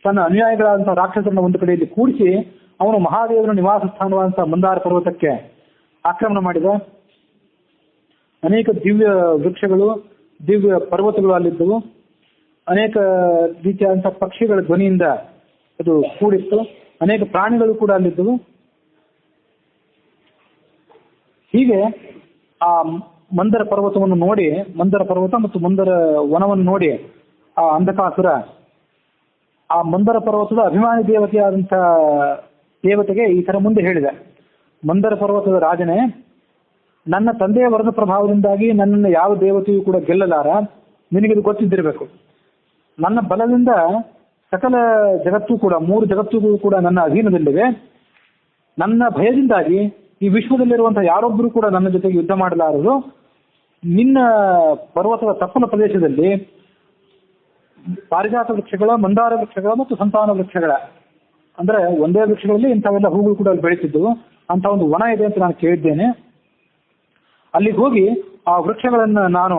ತನ್ನ ಅನುಯಾಯಿಗಳಾದಂತಹ ರಾಕ್ಷಸರನ್ನ ಒಂದು ಕಡೆಯಲ್ಲಿ ಕೂಡಿಸಿ ಅವನು ಮಹಾದೇವನ ನಿವಾಸ ಸ್ಥಾನವಾದಂತಹ ಮಂದಾರ ಪರ್ವತಕ್ಕೆ ಆಕ್ರಮಣ ಮಾಡಿದ. ಅನೇಕ ದಿವ್ಯ ವೃಕ್ಷಗಳು, ದಿವ್ಯ ಪರ್ವತಗಳು ಅಲ್ಲಿದ್ದವು. ಅನೇಕ ರೀತಿಯಾದಂತಹ ಪಕ್ಷಿಗಳ ಧ್ವನಿಯಿಂದ ಅದು ಕೂಡಿತ್ತು. ಅನೇಕ ಪ್ರಾಣಿಗಳು ಕೂಡ ಅಲ್ಲಿದ್ದವು. ಹೀಗೆ ಆ ಮಂದರ ಪರ್ವತವನ್ನು ನೋಡಿ, ಮಂದರ ಪರ್ವತ ಮತ್ತು ಮಂದರ ವನವನ್ನು ನೋಡಿ ಆ ಅಂಧಕಾಸುರ ಆ ಮಂದರ ಪರ್ವತದ ಅಭಿಮಾನಿ ದೇವತೆಯಾದಂತಹ ದೇವತೆಗೆ ಈ ತರ ಮುಂದೆ ಹೇಳಿದೆ, ಮಂದರ ಪರ್ವತದ ರಾಜನೇ, ನನ್ನ ತಂದೆಯ ವರದ ಪ್ರಭಾವದಿಂದಾಗಿ ನನ್ನನ್ನು ಯಾವ ದೇವತೆಯೂ ಕೂಡ ಗೆಲ್ಲಲಾರ. ನಿನಗಿದು ಗೊತ್ತಿದ್ದಿರಬೇಕು. ನನ್ನ ಬಲದಿಂದ ಸಕಲ ಜಗತ್ತೂ ಕೂಡ, 3 ಜಗತ್ತುಗಳು ಕೂಡ ನನ್ನ ಅಧೀನದಲ್ಲಿವೆ. ನನ್ನ ಭಯದಿಂದಾಗಿ ಈ ವಿಶ್ವದಲ್ಲಿರುವಂತಹ ಯಾರೊಬ್ಬರು ಕೂಡ ನನ್ನ ಜೊತೆಗೆ ಯುದ್ಧ ಮಾಡಲಾರರು. ನಿನ್ನ ಪರ್ವತದ ತಪ್ಪಲ ಪ್ರದೇಶದಲ್ಲಿ ಪಾರಿಜಾತ ವೃಕ್ಷಗಳ, ಮಂದಾರ ವೃಕ್ಷಗಳ ಮತ್ತು ಸಂತಾನ ವೃಕ್ಷಗಳ, ಅಂದ್ರೆ ಒಂದೇ ವೃಕ್ಷಗಳಲ್ಲಿ ಇಂಥವೆಲ್ಲ ಹೂಗಳು ಕೂಡ ಅಲ್ಲಿ ಬೆಳೀತಿದ್ದವು. ಅಂತ ಒಂದು ವನ ಇದೆ ಅಂತ ನಾನು ಕೇಳಿದ್ದೇನೆ. ಅಲ್ಲಿಗೆ ಹೋಗಿ ಆ ವೃಕ್ಷಗಳನ್ನ ನಾನು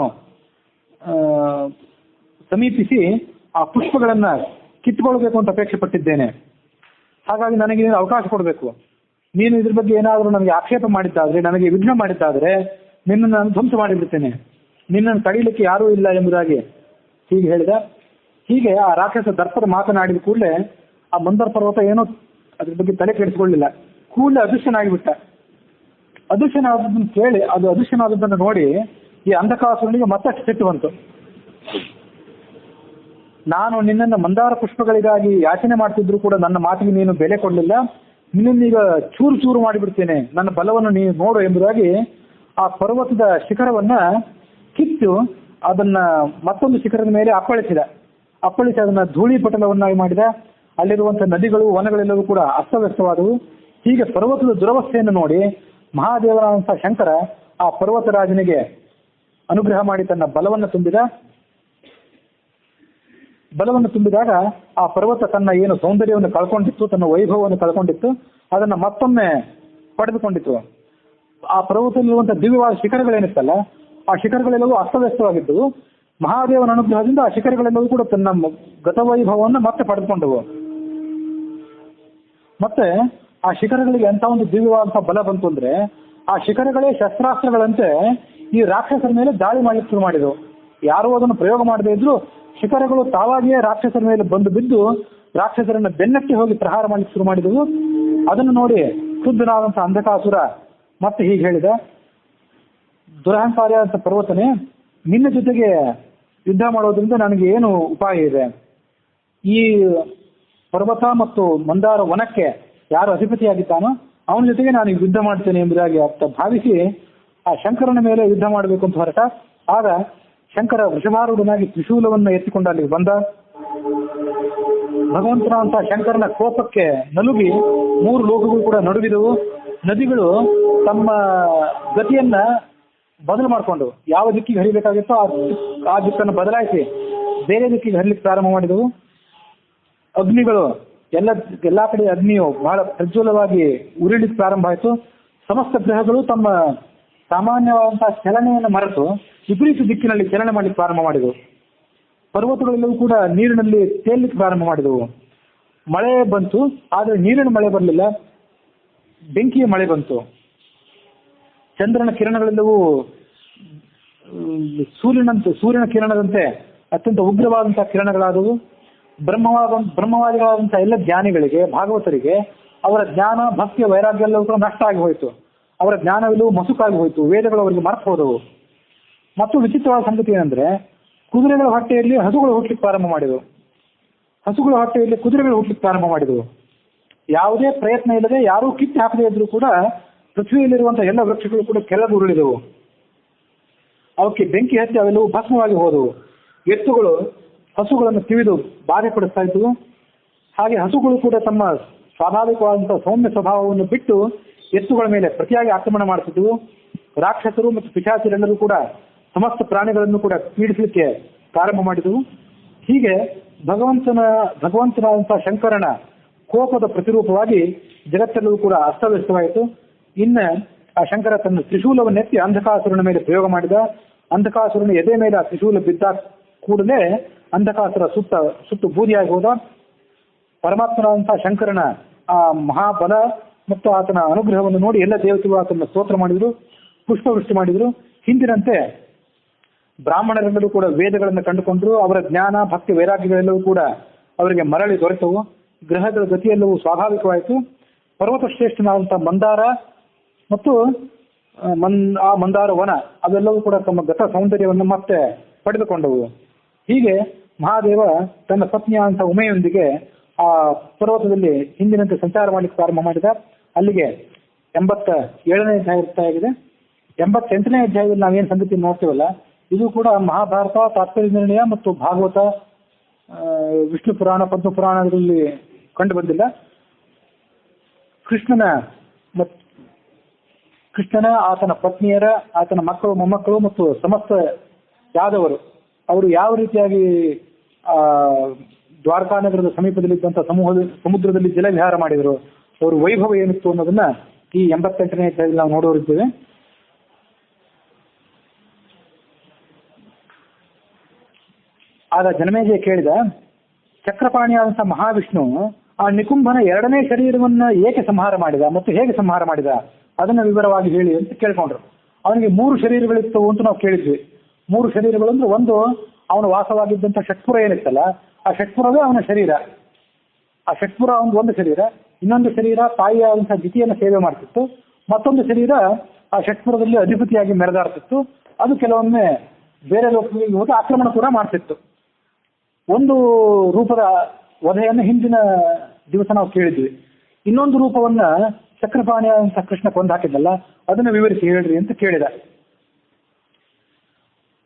ಸಮೀಪಿಸಿ ಆ ಪುಷ್ಪಗಳನ್ನ ಕಿತ್ಕೊಳ್ಬೇಕು ಅಂತ ಅಪೇಕ್ಷೆ ಪಟ್ಟಿದ್ದೇನೆ. ಹಾಗಾಗಿ ನನಗೆ ಅವಕಾಶ ಕೊಡಬೇಕು. ನೀನು ಇದ್ರ ಬಗ್ಗೆ ಏನಾದರೂ ನನಗೆ ಆಕ್ಷೇಪ ಮಾಡಿದ್ದಾದ್ರೆ, ನನಗೆ ವಿಘ್ನ ಮಾಡಿದ್ದಾದ್ರೆ ನಿನ್ನನ್ನು ನಾನು ಧ್ವಂಸ ಮಾಡಿಬಿಡ್ತೇನೆ, ನಿನ್ನನ್ನು ತಡೀಲಿಕ್ಕೆ ಯಾರೂ ಇಲ್ಲ ಎಂಬುದಾಗಿ ಹೀಗೆ ಹೇಳಿದ. ಹೀಗೆ ಆ ರಾಕ್ಷಸ ದರ್ಪದ ಮಾತನಾಡಿದ ಕೂಡಲೇ ಆ ಮಂದರ ಪರ್ವತ ಏನೋ ಅದ್ರ ಬಗ್ಗೆ ತಲೆ ಕೆಡಿಸಿಕೊಳ್ಳಿಲ್ಲ, ಕೂಡಲೇ ಅದೃಶ್ಯನಾಗಿಬಿಟ್ಟ. ಅದೃಶ್ಯನಾದದ್ದನ್ನು ಕೇಳಿ, ಅದು ಅದೃಶ್ಯನಾದದ್ದನ್ನು ನೋಡಿ ಈ ಅಂಧಕಾಸುರನಿಗೆ ಮತ್ತಷ್ಟು ಸಿಟ್ಟು ಬಂತು. ನಾನು ನಿನ್ನನ್ನು ಮಂದಾರ ಪುಷ್ಪಗಳಿಗಾಗಿ ಯಾಚನೆ ಮಾಡ್ತಿದ್ರು ಕೂಡ ನನ್ನ ಮಾತಿಗೆ ನೀನು ಬೆಲೆ ಕೊಡಲಿಲ್ಲ, ನಿನ್ನೀಗ ಚೂರು ಚೂರು ಮಾಡಿಬಿಡ್ತೇನೆ, ನನ್ನ ಬಲವನ್ನು ನೀನು ನೋಡು ಎಂಬುದಾಗಿ ಆ ಪರ್ವತದ ಶಿಖರವನ್ನ ಕಿತ್ತು ಅದನ್ನ ಮತ್ತೊಂದು ಶಿಖರದ ಮೇಲೆ ಅಪ್ಪಳಿಸಿ ಅದನ್ನ ಧೂಳಿ ಪಟಲವನ್ನಾಗಿ ಮಾಡಿದ. ಅಲ್ಲಿರುವಂತಹ ನದಿಗಳು, ವನಗಳೆಲ್ಲವೂ ಕೂಡ ಅಸ್ತವ್ಯಸ್ತವಾದವು. ಹೀಗೆ ಪರ್ವತದ ದುರವಸ್ಥೆಯನ್ನು ನೋಡಿ ಮಹಾದೇವರಾದಂತಹ ಶಂಕರ ಆ ಪರ್ವತರಾಜನಿಗೆ ಅನುಗ್ರಹ ಮಾಡಿ ತನ್ನ ಬಲವನ್ನು ತುಂಬಿದಾಗ ಆ ಪರ್ವತ ತನ್ನ ಏನು ಸೌಂದರ್ಯವನ್ನು ಕಳ್ಕೊಂಡಿತ್ತು, ತನ್ನ ವೈಭವವನ್ನು ಕಳ್ಕೊಂಡಿತ್ತು, ಅದನ್ನ ಮತ್ತೊಮ್ಮೆ ಪಡೆದುಕೊಂಡಿತ್ತು. ಆ ಪರ್ವತದಲ್ಲಿರುವಂತಹ ದಿವ್ಯವಾದ ಶಿಖರಗಳೇನಿತ್ತಲ್ಲ, ಆ ಶಿಖರಗಳೆಲ್ಲವೂ ಅಸ್ತವ್ಯಸ್ತವಾಗಿದ್ದವು. ಮಹಾದೇವನ ಅನುಗ್ರಹದಿಂದ ಆ ಶಿಖರಗಳೆಲ್ಲವೂ ಕೂಡ ತನ್ನ ಗತವೈಭವವನ್ನು ಮತ್ತೆ ಪಡೆದುಕೊಂಡವು. ಮತ್ತೆ ಆ ಶಿಖರಗಳಿಗೆ ಎಂಥ ಒಂದು ದಿವ್ಯವಾದಂತಹ ಬಲ ಬಂತು ಅಂದ್ರೆ, ಆ ಶಿಖರಗಳೇ ಶಸ್ತ್ರಾಸ್ತ್ರಗಳಂತೆ ಈ ರಾಕ್ಷಸರ ಮೇಲೆ ದಾಳಿ ಮಾಡಲಿಕ್ಕೆ ಶುರು ಮಾಡಿದವು. ಯಾರೂ ಅದನ್ನು ಪ್ರಯೋಗ ಮಾಡದೇ ಇದ್ರು ಶಿಖರಗಳು ತಾವಾಗಿಯೇ ರಾಕ್ಷಸರ ಮೇಲೆ ಬಂದು ಬಿದ್ದು ರಾಕ್ಷಸರನ್ನ ಬೆನ್ನಕ್ಕೆ ಹೋಗಿ ಪ್ರಹಾರ ಮಾಡಲಿಕ್ಕೆ ಶುರು ಮಾಡಿದವು. ಅದನ್ನು ನೋಡಿ ಕ್ರುದ್ಧನಾದಂತಹ ಅಂಧಕಾಸುರ ಮತ್ತೆ ಹೀಗೆ ಹೇಳಿದ, ದುರಹಂಕಾರಿಯಾದಂಥ ಪರ್ವತನೇ, ನಿನ್ನ ಜೊತೆಗೆ ಯುದ್ಧ ಮಾಡೋದ್ರಿಂದ ನನಗೆ ಏನು ಉಪಾಯ ಇದೆ? ಈ ಪರ್ವತ ಮತ್ತು ಮಂದಾರ ವನಕ್ಕೆ ಯಾರು ಅಧಿಪತಿಯಾಗಿದ್ದಾನೋ ಅವನ ಜೊತೆಗೆ ನಾನು ಯುದ್ಧ ಮಾಡ್ತೇನೆ ಎಂಬುದಾಗಿ ಅಂತ ಭಾವಿಸಿ ಆ ಶಂಕರನ ಮೇಲೆ ಯುದ್ಧ ಮಾಡಬೇಕು ಅಂತ ಹೊರಟ. ಆಗ ಶಂಕರ ವೃಷಭಾರೂಢನಾಗಿ ತ್ರಿಶೂಲವನ್ನು ಎತ್ತಿಕೊಂಡು ಅಲ್ಲಿಗೆ ಬಂದ. ಭಗವಂತನಾದಂತಹ ಶಂಕರನ ಕೋಪಕ್ಕೆ ನಲುಗಿ 3 ಲೋಕಗಳು ಕೂಡ ನಡುಗಿದವು. ನದಿಗಳು ತಮ್ಮ ಗತಿಯನ್ನ ಬದಲು ಮಾಡಿಕೊಂಡು ಯಾವ ದಿಕ್ಕಿಗೆ ಹರಿಬೇಕಾಗಿತ್ತೋ ಆ ದಿಕ್ಕನ್ನು ಬದಲಾಯಿಸಿ ಬೇರೆ ದಿಕ್ಕಿಗೆ ಹರಿಲಿಕ್ಕೆ ಪ್ರಾರಂಭ ಮಾಡಿದವು. ಅಗ್ನಿಗಳು ಎಲ್ಲಾ ಕಡೆ ಅಗ್ನಿಯು ಬಹಳ ಪ್ರಜ್ವಲವಾಗಿ ಉರಿಲಿಕ್ಕೆ ಪ್ರಾರಂಭ ಆಯಿತು. ಸಮಸ್ತ ಗ್ರಹಗಳು ತಮ್ಮ ಸಾಮಾನ್ಯವಾದಂತಹ ಚಲನೆಯನ್ನು ಮರೆತು ವಿಪರೀತ ದಿಕ್ಕಿನಲ್ಲಿ ಚಲನೆ ಮಾಡಲಿಕ್ಕೆ ಪ್ರಾರಂಭ ಮಾಡಿದವು. ಪರ್ವತಗಳೆಲ್ಲವೂ ಕೂಡ ನೀರಿನಲ್ಲಿ ತೇಲಿಕ್ಕೆ ಪ್ರಾರಂಭ ಮಾಡಿದವು. ಮಳೆ ಬಂತು, ಆದರೆ ನೀರಿನ ಮಳೆ ಬರಲಿಲ್ಲ, ಬೆಂಕಿಯ ಮಳೆ ಬಂತು. ಚಂದ್ರನ ಕಿರಣಗಳೆಲ್ಲವೂ ಸೂರ್ಯನ ಕಿರಣದಂತೆ ಅತ್ಯಂತ ಉಗ್ರವಾದಂತಹ ಕಿರಣಗಳಾದವು. ಬ್ರಹ್ಮವಾದಿಗಳಾದಂತಹ ಎಲ್ಲ ಜ್ಞಾನಿಗಳಿಗೆ, ಭಾಗವತರಿಗೆ ಅವರ ಜ್ಞಾನ, ಭಕ್ತಿಯ ವೈರಾಗ್ಯ ಎಲ್ಲವೂ ಕೂಡ ನಷ್ಟ ಆಗಿ ಹೋಯಿತು. ಅವರ ಜ್ಞಾನವೆಲ್ಲವೂ ಮಸುಕಾಗಿ ಹೋಯಿತು. ವೇದಗಳು ಅವರಿಗೆ ಮರೆತು ಹೋದವು. ಮತ್ತು ವಿಚಿತ್ರವಾದ ಸಂಗತಿ ಏನಂದ್ರೆ, ಕುದುರೆಗಳ ಹೊಟ್ಟೆಯಲ್ಲಿ ಹಸುಗಳು ಹುಟ್ಟಲಿಕ್ಕೆ ಪ್ರಾರಂಭ ಮಾಡಿದವು. ಹಸುಗಳ ಹೊಟ್ಟೆಯಲ್ಲಿ ಕುದುರೆಗಳು ಹುಟ್ಟಲಿಕ್ಕೆ ಪ್ರಾರಂಭ ಮಾಡಿದವು. ಯಾವುದೇ ಪ್ರಯತ್ನ ಇಲ್ಲದೆ, ಯಾರೂ ಕಿತ್ತು ಹಾಕದೇ ಇದ್ರೂ ಕೂಡ ಪೃಥ್ವಿಯಲ್ಲಿರುವಂತಹ ಎಲ್ಲ ವೃಕ್ಷಗಳು ಕೂಡ ಕೆಳಗೆ ಉರುಳಿದವು. ಅವಕ್ಕೆ ಬೆಂಕಿ ಹತ್ತಿ ಅವೆಲ್ಲವೂ ಭಸ್ಮವಾಗಿ ಹೋದವು. ಎತ್ತುಗಳು ಹಸುಗಳನ್ನು ತಿವಿದು ಬಾಧೆ ಪಡಿಸ್ತಾ ಇದ್ದವು. ಹಾಗೆ ಹಸುಗಳು ಕೂಡ ತಮ್ಮ ಸ್ವಾಭಾವಿಕವಾದಂತಹ ಸೌಮ್ಯ ಸ್ವಭಾವವನ್ನು ಬಿಟ್ಟು ಎತ್ತುಗಳ ಮೇಲೆ ಪ್ರತಿಯಾಗಿ ಆಕ್ರಮಣ ಮಾಡುತ್ತಿದ್ದವು. ರಾಕ್ಷಸರು ಮತ್ತು ಪಿಶಾಚರೆಲ್ಲರೂ ಕೂಡ ಸಮಸ್ತ ಪ್ರಾಣಿಗಳನ್ನು ಕೂಡ ಪೀಡಿಸಲಿಕ್ಕೆ ಪ್ರಾರಂಭ ಮಾಡಿದವು. ಹೀಗೆ ಭಗವಂತನಾದಂತಹ ಶಂಕರನ ಕೋಪದ ಪ್ರತಿರೂಪವಾಗಿ ಜಗತ್ತೆಲ್ಲವೂ ಕೂಡ ಅಸ್ತವ್ಯಸ್ತವಾಯಿತು. ಇನ್ನು ಆ ಶಂಕರ ತನ್ನ ತ್ರಿಶೂಲವನ್ನೆತ್ತಿ ಅಂಧಕಾಸುರನ ಮೇಲೆ ಪ್ರಯೋಗ ಮಾಡಿದ. ಅಂಧಕಾಸುರನ ಎದೆ ಮೇಲೆ ಆ ತ್ರಿಶೂಲ ಬಿದ್ದ ಕೂಡಲೇ ಅಂಧಕಾಸುರ ಸುಟ್ಟು ಬೂದಿಯಾಗಿ ಹೋದ. ಪರಮಾತ್ಮನಾದಂತಹ ಶಂಕರನ ಆ ಮಹಾಬಲ ಮತ್ತು ಆತನ ಅನುಗ್ರಹವನ್ನು ನೋಡಿ ಎಲ್ಲ ದೇವತೆಗಳು ಆತನ ಸ್ತೋತ್ರ ಮಾಡಿದ್ರು, ಪುಷ್ಪವೃಷ್ಟಿ ಮಾಡಿದ್ರು. ಹಿಂದಿನಂತೆ ಬ್ರಾಹ್ಮಣರೆಲ್ಲರೂ ಕೂಡ ವೇದಗಳನ್ನು ಕಂಡುಕೊಂಡ್ರು. ಅವರ ಜ್ಞಾನ, ಭಕ್ತಿ, ವೈರಾಗ್ಯಗಳೆಲ್ಲವೂ ಕೂಡ ಅವರಿಗೆ ಮರಳಿ ದೊರೆತವು. ಗ್ರಹಗಳ ಗತಿಯೆಲ್ಲವೂ ಸ್ವಾಭಾವಿಕವಾಯಿತು. ಪರ್ವತ ಶ್ರೇಷ್ಠನಾದಂತಹ ಮಂದಾರ ಮತ್ತು ಆ ಮಂದಾರ ವನ ಅವೆಲ್ಲವೂ ಕೂಡ ತಮ್ಮ ಗತ ಸೌಂದರ್ಯವನ್ನು ಮತ್ತೆ ಪಡೆದುಕೊಂಡವು. ಹೀಗೆ ಮಹಾದೇವ ತನ್ನ ಪತ್ನಿಯಾದಂತಹ ಉಮೆಯೊಂದಿಗೆ ಆ ಪರ್ವತದಲ್ಲಿ ಹಿಂದಿನಂತೆ ಸಂಚಾರ ಮಾಡಲಿಕ್ಕೆ ಪ್ರಾರಂಭ ಮಾಡಿದ. ಅಲ್ಲಿಗೆ 87ನೇ ಅಧ್ಯಾಯ ಇರ್ತಾಗಿದೆ. 88ನೇ ಅಧ್ಯಾಯದಲ್ಲಿ ನಾವೇನು ಸಂಗತಿ ನೋಡ್ತೀವಲ್ಲ, ಇದು ಕೂಡ ಮಹಾಭಾರತ, ತಾತ್ಪರ್ಯ ನಿರ್ಣಯ ಮತ್ತು ಭಾಗವತ, ವಿಷ್ಣು ಪುರಾಣ, ಪದ್ಮ ಪುರಾಣಗಳಲ್ಲಿ ಕಂಡು ಬಂದಿಲ್ಲ. ಕೃಷ್ಣನ ಆತನ ಪತ್ನಿಯರ, ಆತನ ಮಕ್ಕಳು, ಮೊಮ್ಮಕ್ಕಳು ಮತ್ತು ಸಮಸ್ತ ಯಾದವರು ಅವರು ಯಾವ ರೀತಿಯಾಗಿ ದ್ವಾರಕಾ ನಗರದ ಸಮೀಪದಲ್ಲಿದ್ದಂತಹ ಸಮುದ್ರದಲ್ಲಿ ಜಲವಿಹಾರ ಮಾಡಿದರು, ಅವರು ವೈಭವ ಏನಿತ್ತು ಅನ್ನೋದನ್ನ ಈ 88ನೇ ಅಧ್ಯಾಯದಲ್ಲಿ ನಾವು ನೋಡೋರಿದ್ದೇವೆ. ಆಗ ಜನಮೇಜಯ ಕೇಳಿದ, ಚಕ್ರಪಾಣಿಯಾದಂತಹ ಮಹಾವಿಷ್ಣು ಆ ನಿಕುಂಭನ ಎರಡನೇ ಶರೀರವನ್ನ ಏಕೆ ಸಂಹಾರ ಮಾಡಿದ ಮತ್ತು ಹೇಗೆ ಸಂಹಾರ ಮಾಡಿದ ಅದನ್ನ ವಿವರವಾಗಿ ಹೇಳಿ ಅಂತ ಕೇಳ್ಕೊಂಡ್ರು. ಅವನಿಗೆ 3 ಶರೀರಗಳಿತ್ತು ಅಂತ ನಾವು ಕೇಳಿದ್ವಿ. 3 ಶರೀರಗಳು ಅಂದ್ರೆ, ಒಂದು ಅವನು ವಾಸವಾಗಿದ್ದಂಥ ಷಟ್ಪುರ ಏನಿತ್ತಲ್ಲ, ಆ ಷಟ್ಪುರವೇ ಅವನ ಶರೀರ. ಆ ಷಟ್ಪುರ ಒಂದು ಶರೀರ, ಇನ್ನೊಂದು ಶರೀರ ತಾಯಿಯಾದಂತಹ ಜಿತಿಯನ್ನು ಸೇವೆ ಮಾಡ್ತಿತ್ತು, ಮತ್ತೊಂದು ಶರೀರ ಆ ಷಟ್ಪುರದಲ್ಲಿ ಅಧಿಪತಿಯಾಗಿ ಮೆರೆದಾಡ್ತಿತ್ತು. ಅದು ಕೆಲವೊಮ್ಮೆ ಬೇರೆ ಲೋಕಗಳಿಗೆ ಹೋಗಿ ಆಕ್ರಮಣ ಕೂಡ ಮಾಡ್ತಿತ್ತು. ಒಂದು ರೂಪದ ವಧೆಯನ್ನು ಹಿಂದಿನ ದಿವಸ ನಾವು ಕೇಳಿದ್ವಿ. ಇನ್ನೊಂದು ರೂಪವನ್ನ ಚಕ್ರಪಾಣಿ ಅಂತ ಕೃಷ್ಣ ಕೊಂದು ಹಾಕಿದ್ದಲ್ಲ, ಅದನ್ನು ವಿವರಿಸಿ ಹೇಳ್ರಿ ಅಂತ ಕೇಳಿದ.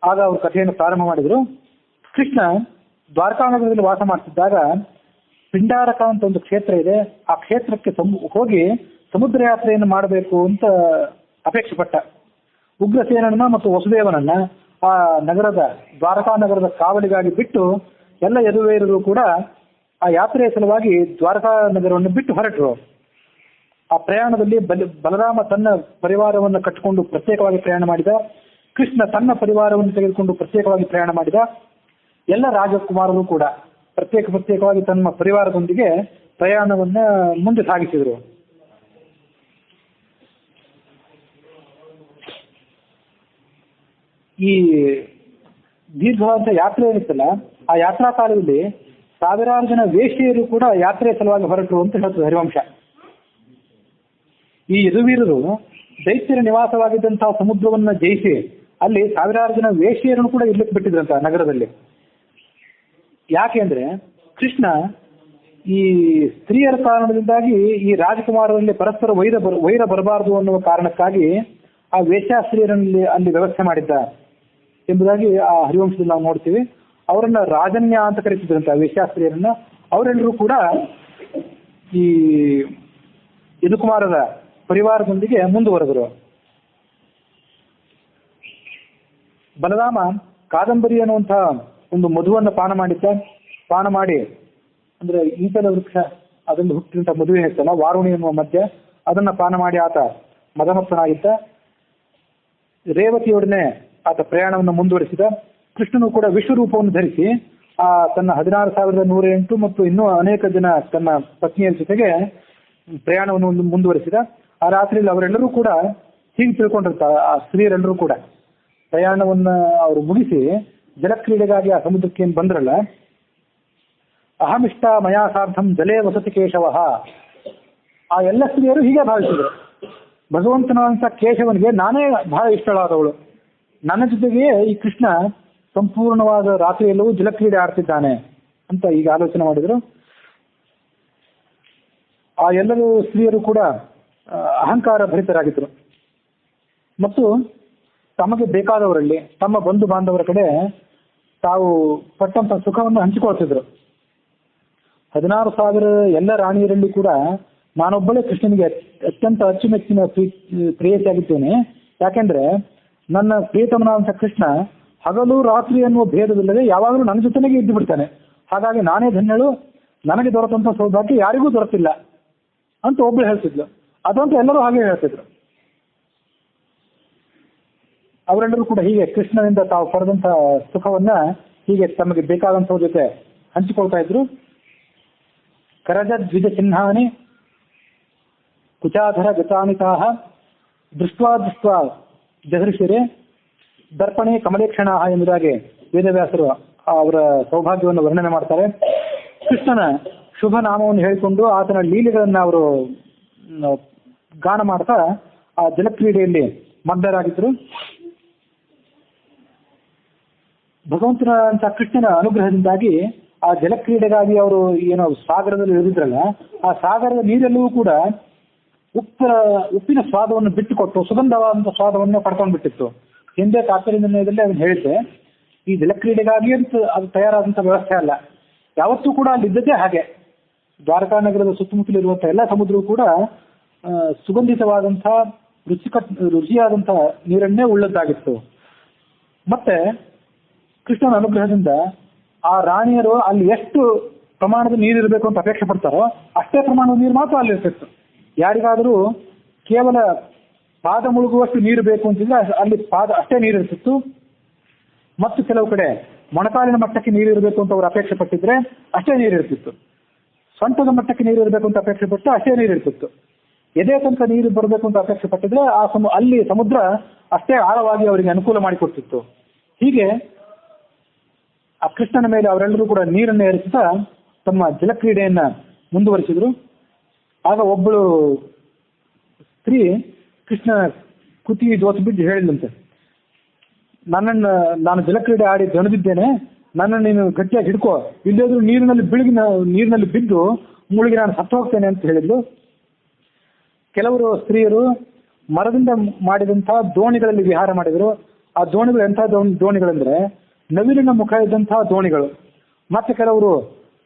ಆಗ ಅವರು ಕಥೆಯನ್ನು ಪ್ರಾರಂಭ ಮಾಡಿದ್ರು. ಕೃಷ್ಣ ದ್ವಾರಕಾನಗರದಲ್ಲಿ ವಾಸ ಮಾಡ್ತಿದ್ದಾಗ ಪಿಂಡಾರಕ ಅಂತ ಒಂದು ಕ್ಷೇತ್ರ ಇದೆ. ಆ ಕ್ಷೇತ್ರಕ್ಕೆ ಹೋಗಿ ಸಮುದ್ರ ಯಾತ್ರೆಯನ್ನು ಮಾಡಬೇಕು ಅಂತ ಅಪೇಕ್ಷೆ ಪಟ್ಟ. ಉಗ್ರಸೇನನ್ನ ಮತ್ತು ವಸುದೇವನನ್ನ ಆ ನಗರದ ದ್ವಾರಕಾ ನಗರದ ಕಾವಲಿಗಾಗಿ ಬಿಟ್ಟು ಎಲ್ಲ ಯದುವೀರರು ಕೂಡ ಆ ಯಾತ್ರೆಯ ಸಲುವಾಗಿ ದ್ವಾರಕಾ ನಗರವನ್ನು ಬಿಟ್ಟು ಹೊರಟರು. ಆ ಪ್ರಯಾಣದಲ್ಲಿ ಬಲರಾಮ ತನ್ನ ಪರಿವಾರವನ್ನು ಕಟ್ಟಿಕೊಂಡು ಪ್ರತ್ಯೇಕವಾಗಿ ಪ್ರಯಾಣ ಮಾಡಿದ. ಕೃಷ್ಣ ತನ್ನ ಪರಿವಾರವನ್ನು ತೆಗೆದುಕೊಂಡು ಪ್ರತ್ಯೇಕವಾಗಿ ಪ್ರಯಾಣ ಮಾಡಿದ. ಎಲ್ಲ ರಾಜಕುಮಾರರು ಕೂಡ ಪ್ರತ್ಯೇಕವಾಗಿ ತಮ್ಮ ಪರಿವಾರದೊಂದಿಗೆ ಪ್ರಯಾಣವನ್ನ ಮುಂದೆ ಸಾಗಿಸಿದರು. ಈ ದೀರ್ಘವಾದ ಯಾತ್ರೆ ಏನಿತ್ತಲ್ಲ, ಆ ಯಾತ್ರಾ ಕಾಲದಲ್ಲಿ 1000 ಜನ ವೇಶ್ಯೆಯರು ಕೂಡ ಯಾತ್ರೆಯ ಸಲುವಾಗಿ ಹೊರಟರು ಅಂತ ಹೇಳ್ತದೆ ಹರಿವಂಶ. ಈ ಯದುವೀರರು ದೈತ್ಯರ ನಿವಾಸವಾಗಿದ್ದಂತಹ ಸಮುದ್ರವನ್ನ ಜಯಿಸಿ ಅಲ್ಲಿ 1000 ಜನ ವೇಶ್ಯೆಯರನ್ನು ಕೂಡ ಇರ್ಲಿಕ್ಕೆ ಬಿಟ್ಟಿದ್ರಂತ ನಗರದಲ್ಲಿ. ಯಾಕೆ ಅಂದ್ರೆ ಕೃಷ್ಣ ಈ ಸ್ತ್ರೀಯರ ಕಾರಣದಿಂದಾಗಿ ಈ ರಾಜಕುಮಾರರಲ್ಲಿ ಪರಸ್ಪರ ವೈರ ಬರಬಾರದು ಅನ್ನುವ ಕಾರಣಕ್ಕಾಗಿ ಆ ವೇಶ್ಯಾಸ್ತ್ರೀಯರಲ್ಲಿ ಅಲ್ಲಿ ವ್ಯವಸ್ಥೆ ಮಾಡಿದ್ದ ಎಂಬುದಾಗಿ ಆ ಹರಿವಂಶದಲ್ಲಿ ನಾವು ನೋಡ್ತೀವಿ. ಅವರನ್ನ ರಾಜನ್ಯ ಅಂತ ಕರೀತಿದ್ರಂತ ವೇಶ್ಯಾಸ್ತ್ರೀಯರನ್ನ. ಅವರೆಲ್ಲರೂ ಕೂಡ ಈ ಯದುಕುಮಾರರ ಪರಿವಾರದೊಂದಿಗೆ ಮುಂದುವರೆದರು. ಬಲರಾಮ ಕಾದಂಬರಿ ಅನ್ನುವಂತಹ ಒಂದು ಮಧುವನ್ನು ಪಾನ ಮಾಡಿ ಅಂದ್ರೆ ಈತಲ ವೃಕ್ಷ ಅದನ್ನು ಹುಟ್ಟಿದಂತ ಮದುವೆ ಇರ್ತಲ್ಲ, ವಾರುಣಿ ಎನ್ನುವ ಮಧ್ಯ, ಅದನ್ನ ಪಾನ ಮಾಡಿ ಆತ ಮದಮತ್ತನಾಗಿದ್ದ. ರೇವತಿಯೊಡನೆ ಆತ ಪ್ರಯಾಣವನ್ನು ಮುಂದುವರಿಸಿದ. ಕೃಷ್ಣನು ಕೂಡ ವಿಶ್ವರೂಪವನ್ನು ಧರಿಸಿ ಆ ತನ್ನ 16,108 ಮತ್ತು ಇನ್ನೂ ಅನೇಕ ಜನ ತನ್ನ ಪತ್ನಿಯರ ಜೊತೆಗೆ ಪ್ರಯಾಣವನ್ನು ಮುಂದುವರಿಸಿದ. ಆ ರಾತ್ರಿಯಲ್ಲಿ ಅವರೆಲ್ಲರೂ ಕೂಡ ಹೀಗೆ ತಿಳ್ಕೊಂಡಿರ್ತಾರೆ. ಆ ಸ್ತ್ರೀಯರೆಲ್ಲರೂ ಕೂಡ ಪ್ರಯಾಣವನ್ನ ಅವರು ಮುಗಿಸಿ ಜಲಕ್ರೀಡೆಗಾಗಿ ಆ ಸಮುದ್ರಕ್ಕೆ ಏನು ಬಂದ್ರಲ್ಲ, ಅಹಮಿಷ್ಟ ಮಯಾ ಸಾರ್ಧಂ ಜಲೇ ವಸತಿ ಕೇಶವ, ಆ ಎಲ್ಲ ಸ್ತ್ರೀಯರು ಹೀಗೆ ಭಾವಿಸಿದರು. ಭಗವಂತನಂತ ಕೇಶವನಿಗೆ ನಾನೇ ಬಹಳ ಇಷ್ಟಳಾದವಳು, ನನ್ನ ಜೊತೆಗೆ ಈ ಕೃಷ್ಣ ಸಂಪೂರ್ಣವಾದ ರಾತ್ರಿಯಲ್ಲೂ ಜಲಕ್ರೀಡೆ ಆಡ್ತಿದ್ದಾನೆ ಅಂತ ಈಗ ಆಲೋಚನೆ ಮಾಡಿದರು. ಆ ಎಲ್ಲರೂ ಸ್ತ್ರೀಯರು ಕೂಡ ಅಹಂಕಾರ ಭರಿತರಾಗಿದ್ದರು ಮತ್ತು ತಮಗೆ ಬೇಕಾದವರಲ್ಲಿ ತಮ್ಮ ಬಂಧು ಬಾಂಧವರ ಕಡೆ ತಾವು ಪಟ್ಟಂತ ಸುಖವನ್ನು ಹಂಚಿಕೊಳ್ತಿದ್ರು. 16,000 ಎಲ್ಲ ರಾಣಿಯರಲ್ಲಿ ಕೂಡ ನಾನೊಬ್ಬಳೇ ಕೃಷ್ಣನಿಗೆ ಅತ್ಯಂತ ಅಚ್ಚುಮೆಚ್ಚಿನ ಪ್ರೇಯಸಿಯಾಗಿದ್ದೇನೆ. ಯಾಕೆಂದ್ರೆ ನನ್ನ ಪ್ರಿಯತಮನಾದಂಥ ಕೃಷ್ಣ ಹಗಲು ರಾತ್ರಿ ಅನ್ನುವ ಭೇದವಿಲ್ಲದೆ ಯಾವಾಗಲೂ ನನ್ನ ಜೊತೆಗೆ ಇದ್ದು ಬಿಡ್ತಾನೆ. ಹಾಗಾಗಿ ನಾನೇ ಧನ್ಯಳು, ನನಗೆ ದೊರೆತಂತ ಸೌಭಾಗ್ಯ ಯಾರಿಗೂ ದೊರೆತಿಲ್ಲ ಅಂತ ಒಬ್ಳು ಹೇಳ್ತಿದ್ಲು. ಅದಂತೂ ಎಲ್ಲರೂ ಹಾಗೆ ಹೇಳ್ತಿದ್ರು. ಅವರೆಲ್ಲರೂ ಕೂಡ ಹೀಗೆ ಕೃಷ್ಣನಿಂದ ತಾವು ಪಡೆದಂತ ಸುಖವನ್ನ ಹೀಗೆ ತಮಗೆ ಬೇಕಾದಂಥವ್ರ ಜೊತೆ ಹಂಚಿಕೊಳ್ತಾ ಇದ್ರು. ಕರಜ ದ್ವಿಜ ಚಿಹ್ನಾನಿ ಕುಚಾಧರ ಗತಾನಿತಾಹ ದೃಷ್ಟ್ವಾ ಜಹರ್ಷಿರೆ ದರ್ಪಣೆ ಕಮಲೇಕ್ಷಣ ಎಂಬುದಾಗಿ ವೇದವ್ಯಾಸರು ಅವರ ಸೌಭಾಗ್ಯವನ್ನು ವರ್ಣನೆ ಮಾಡ್ತಾರೆ. ಕೃಷ್ಣನ ಶುಭ ನಾಮವನ್ನು ಹೇಳಿಕೊಂಡು ಆತನ ಲೀಲೆಗಳನ್ನ ಅವರು ಗಾನ ಮಾಡ್ತಾ ಆ ಜಲಕ್ರೀಡೆಯಲ್ಲಿ ಮಗ್ನರಾಗಿದ್ದರು. ಭಗವಂತನ ಅಂತ ಕೃಷ್ಣನ ಅನುಗ್ರಹದಿಂದಾಗಿ ಆ ಜಲಕ್ರೀಡೆಗಾಗಿ ಅವರು ಏನೋ ಸಾಗರದಲ್ಲಿ ಇಳಿದಿದ್ರಲ್ಲ, ಆ ಸಾಗರದ ನೀರೆಲ್ಲವೂ ಕೂಡ ಉಪ್ಪಿನ ಸ್ವಾದವನ್ನು ಬಿಟ್ಟುಕೊಟ್ಟು ಸುಗಂಧವಾದಂಥ ಸ್ವಾದವನ್ನು ಪಡ್ಕೊಂಡು ಬಿಟ್ಟಿತ್ತು. ಹಿಂದೆ ತಾತ್ಪರ್ಯದಲ್ಲಿ ಅದನ್ನು ಹೇಳಿದ್ದೆ, ಈ ಜಲಕ್ರೀಡೆಗಾಗಿ ಅಂತ ಅದು ತಯಾರಾದಂಥ ವ್ಯವಸ್ಥೆ ಅಲ್ಲ, ಯಾವತ್ತೂ ಕೂಡ ಅಲ್ಲಿದ್ದದ್ದೇ ಹಾಗೆ. ದ್ವಾರಕಾ ನಗರದ ಸುತ್ತಮುತ್ತಲಿರುವಂಥ ಎಲ್ಲ ಸಮುದ್ರವೂ ಕೂಡ ಸುಗಂಧಿತವಾದಂಥ ರುಚಿಯಾದಂಥ ನೀರನ್ನೇ ಉಳ್ಳದ್ದಾಗಿತ್ತು. ಮತ್ತೆ ಕೃಷ್ಣನ ಅನುಗ್ರಹದಿಂದ ಆ ರಾಣಿಯರು ಅಲ್ಲಿ ಎಷ್ಟು ಪ್ರಮಾಣದ ನೀರಿರಬೇಕು ಅಂತ ಅಪೇಕ್ಷೆ ಪಡ್ತಾರೋ ಅಷ್ಟೇ ಪ್ರಮಾಣದ ನೀರು ಮಾತ್ರ ಅಲ್ಲಿ ಇರ್ತಿತ್ತು. ಯಾರಿಗಾದರೂ ಕೇವಲ ಪಾದ ಮುಳುಗುವಷ್ಟು ನೀರು ಬೇಕು ಅಂತಿದ್ರೆ ಅಲ್ಲಿ ಪಾದ ಅಷ್ಟೇ ನೀರು ಇರ್ತಿತ್ತು. ಮತ್ತು ಕೆಲವು ಕಡೆ ಮೊಣಕಾಲಿನ ಮಟ್ಟಕ್ಕೆ ನೀರು ಇರಬೇಕು ಅಂತ ಅವರು ಅಪೇಕ್ಷೆ ಪಟ್ಟಿದ್ರೆ ಅಷ್ಟೇ ನೀರು ಇರ್ತಿತ್ತು. ಸೊಂಟದ ಮಟ್ಟಕ್ಕೆ ನೀರು ಇರಬೇಕು ಅಂತ ಅಪೇಕ್ಷೆ ಪಟ್ಟು ಅಷ್ಟೇ ನೀರು ಇರ್ತಿತ್ತು. ಎದೆ ತನಕ ನೀರು ಬರಬೇಕು ಅಂತ ಅಪೇಕ್ಷೆ ಪಟ್ಟಿದ್ರೆ ಅಲ್ಲಿ ಸಮುದ್ರ ಅಷ್ಟೇ ಆಳವಾಗಿ ಅವರಿಗೆ ಅನುಕೂಲ ಮಾಡಿಕೊಡ್ತಿತ್ತು. ಹೀಗೆ ಆ ಕೃಷ್ಣನ ಮೇಲೆ ಅವರೆಲ್ಲರೂ ಕೂಡ ನೀರನ್ನು ಏರಿಸುತ್ತಾ ತಮ್ಮ ಜಲಕ್ರೀಡೆಯನ್ನ ಮುಂದುವರಿಸಿದ್ರು. ಆಗ ಒಬ್ಬಳು ಸ್ತ್ರೀ ಕೃಷ್ಣ ಕುತ್ತಿಗೆ ಜೋತು ಬಿದ್ದು ಹೇಳಿದಂತೆ, ನಾನು ಜಲಕ್ರೀಡೆ ಆಡಿ ದಣಿದಿದ್ದೇನೆ, ನನ್ನನ್ನು ನೀನು ಗಟ್ಟಿಯಾಗಿ ಹಿಡ್ಕೋ, ಇಲ್ಲದ್ರೂ ನೀರಿನಲ್ಲಿ ಬಿದ್ದು ಮುಳುಗಿ ನಾನು ಸತ್ತು ಹೋಗ್ತೇನೆ ಅಂತ ಹೇಳಿದ್ಲು. ಕೆಲವರು ಸ್ತ್ರೀಯರು ಮರದಿಂದ ಮಾಡಿದಂತಹ ದೋಣಿಗಳಲ್ಲಿ ವಿಹಾರ ಮಾಡಿದರು. ಆ ದೋಣಿಗಳು ಎಂಥ ದೋಣಿಗಳಂದ್ರೆ ನವಿಲಿನ ಮುಖ ಇದ್ದಂತಹ ದೋಣಿಗಳು. ಮತ್ತೆ ಕೆಲವರು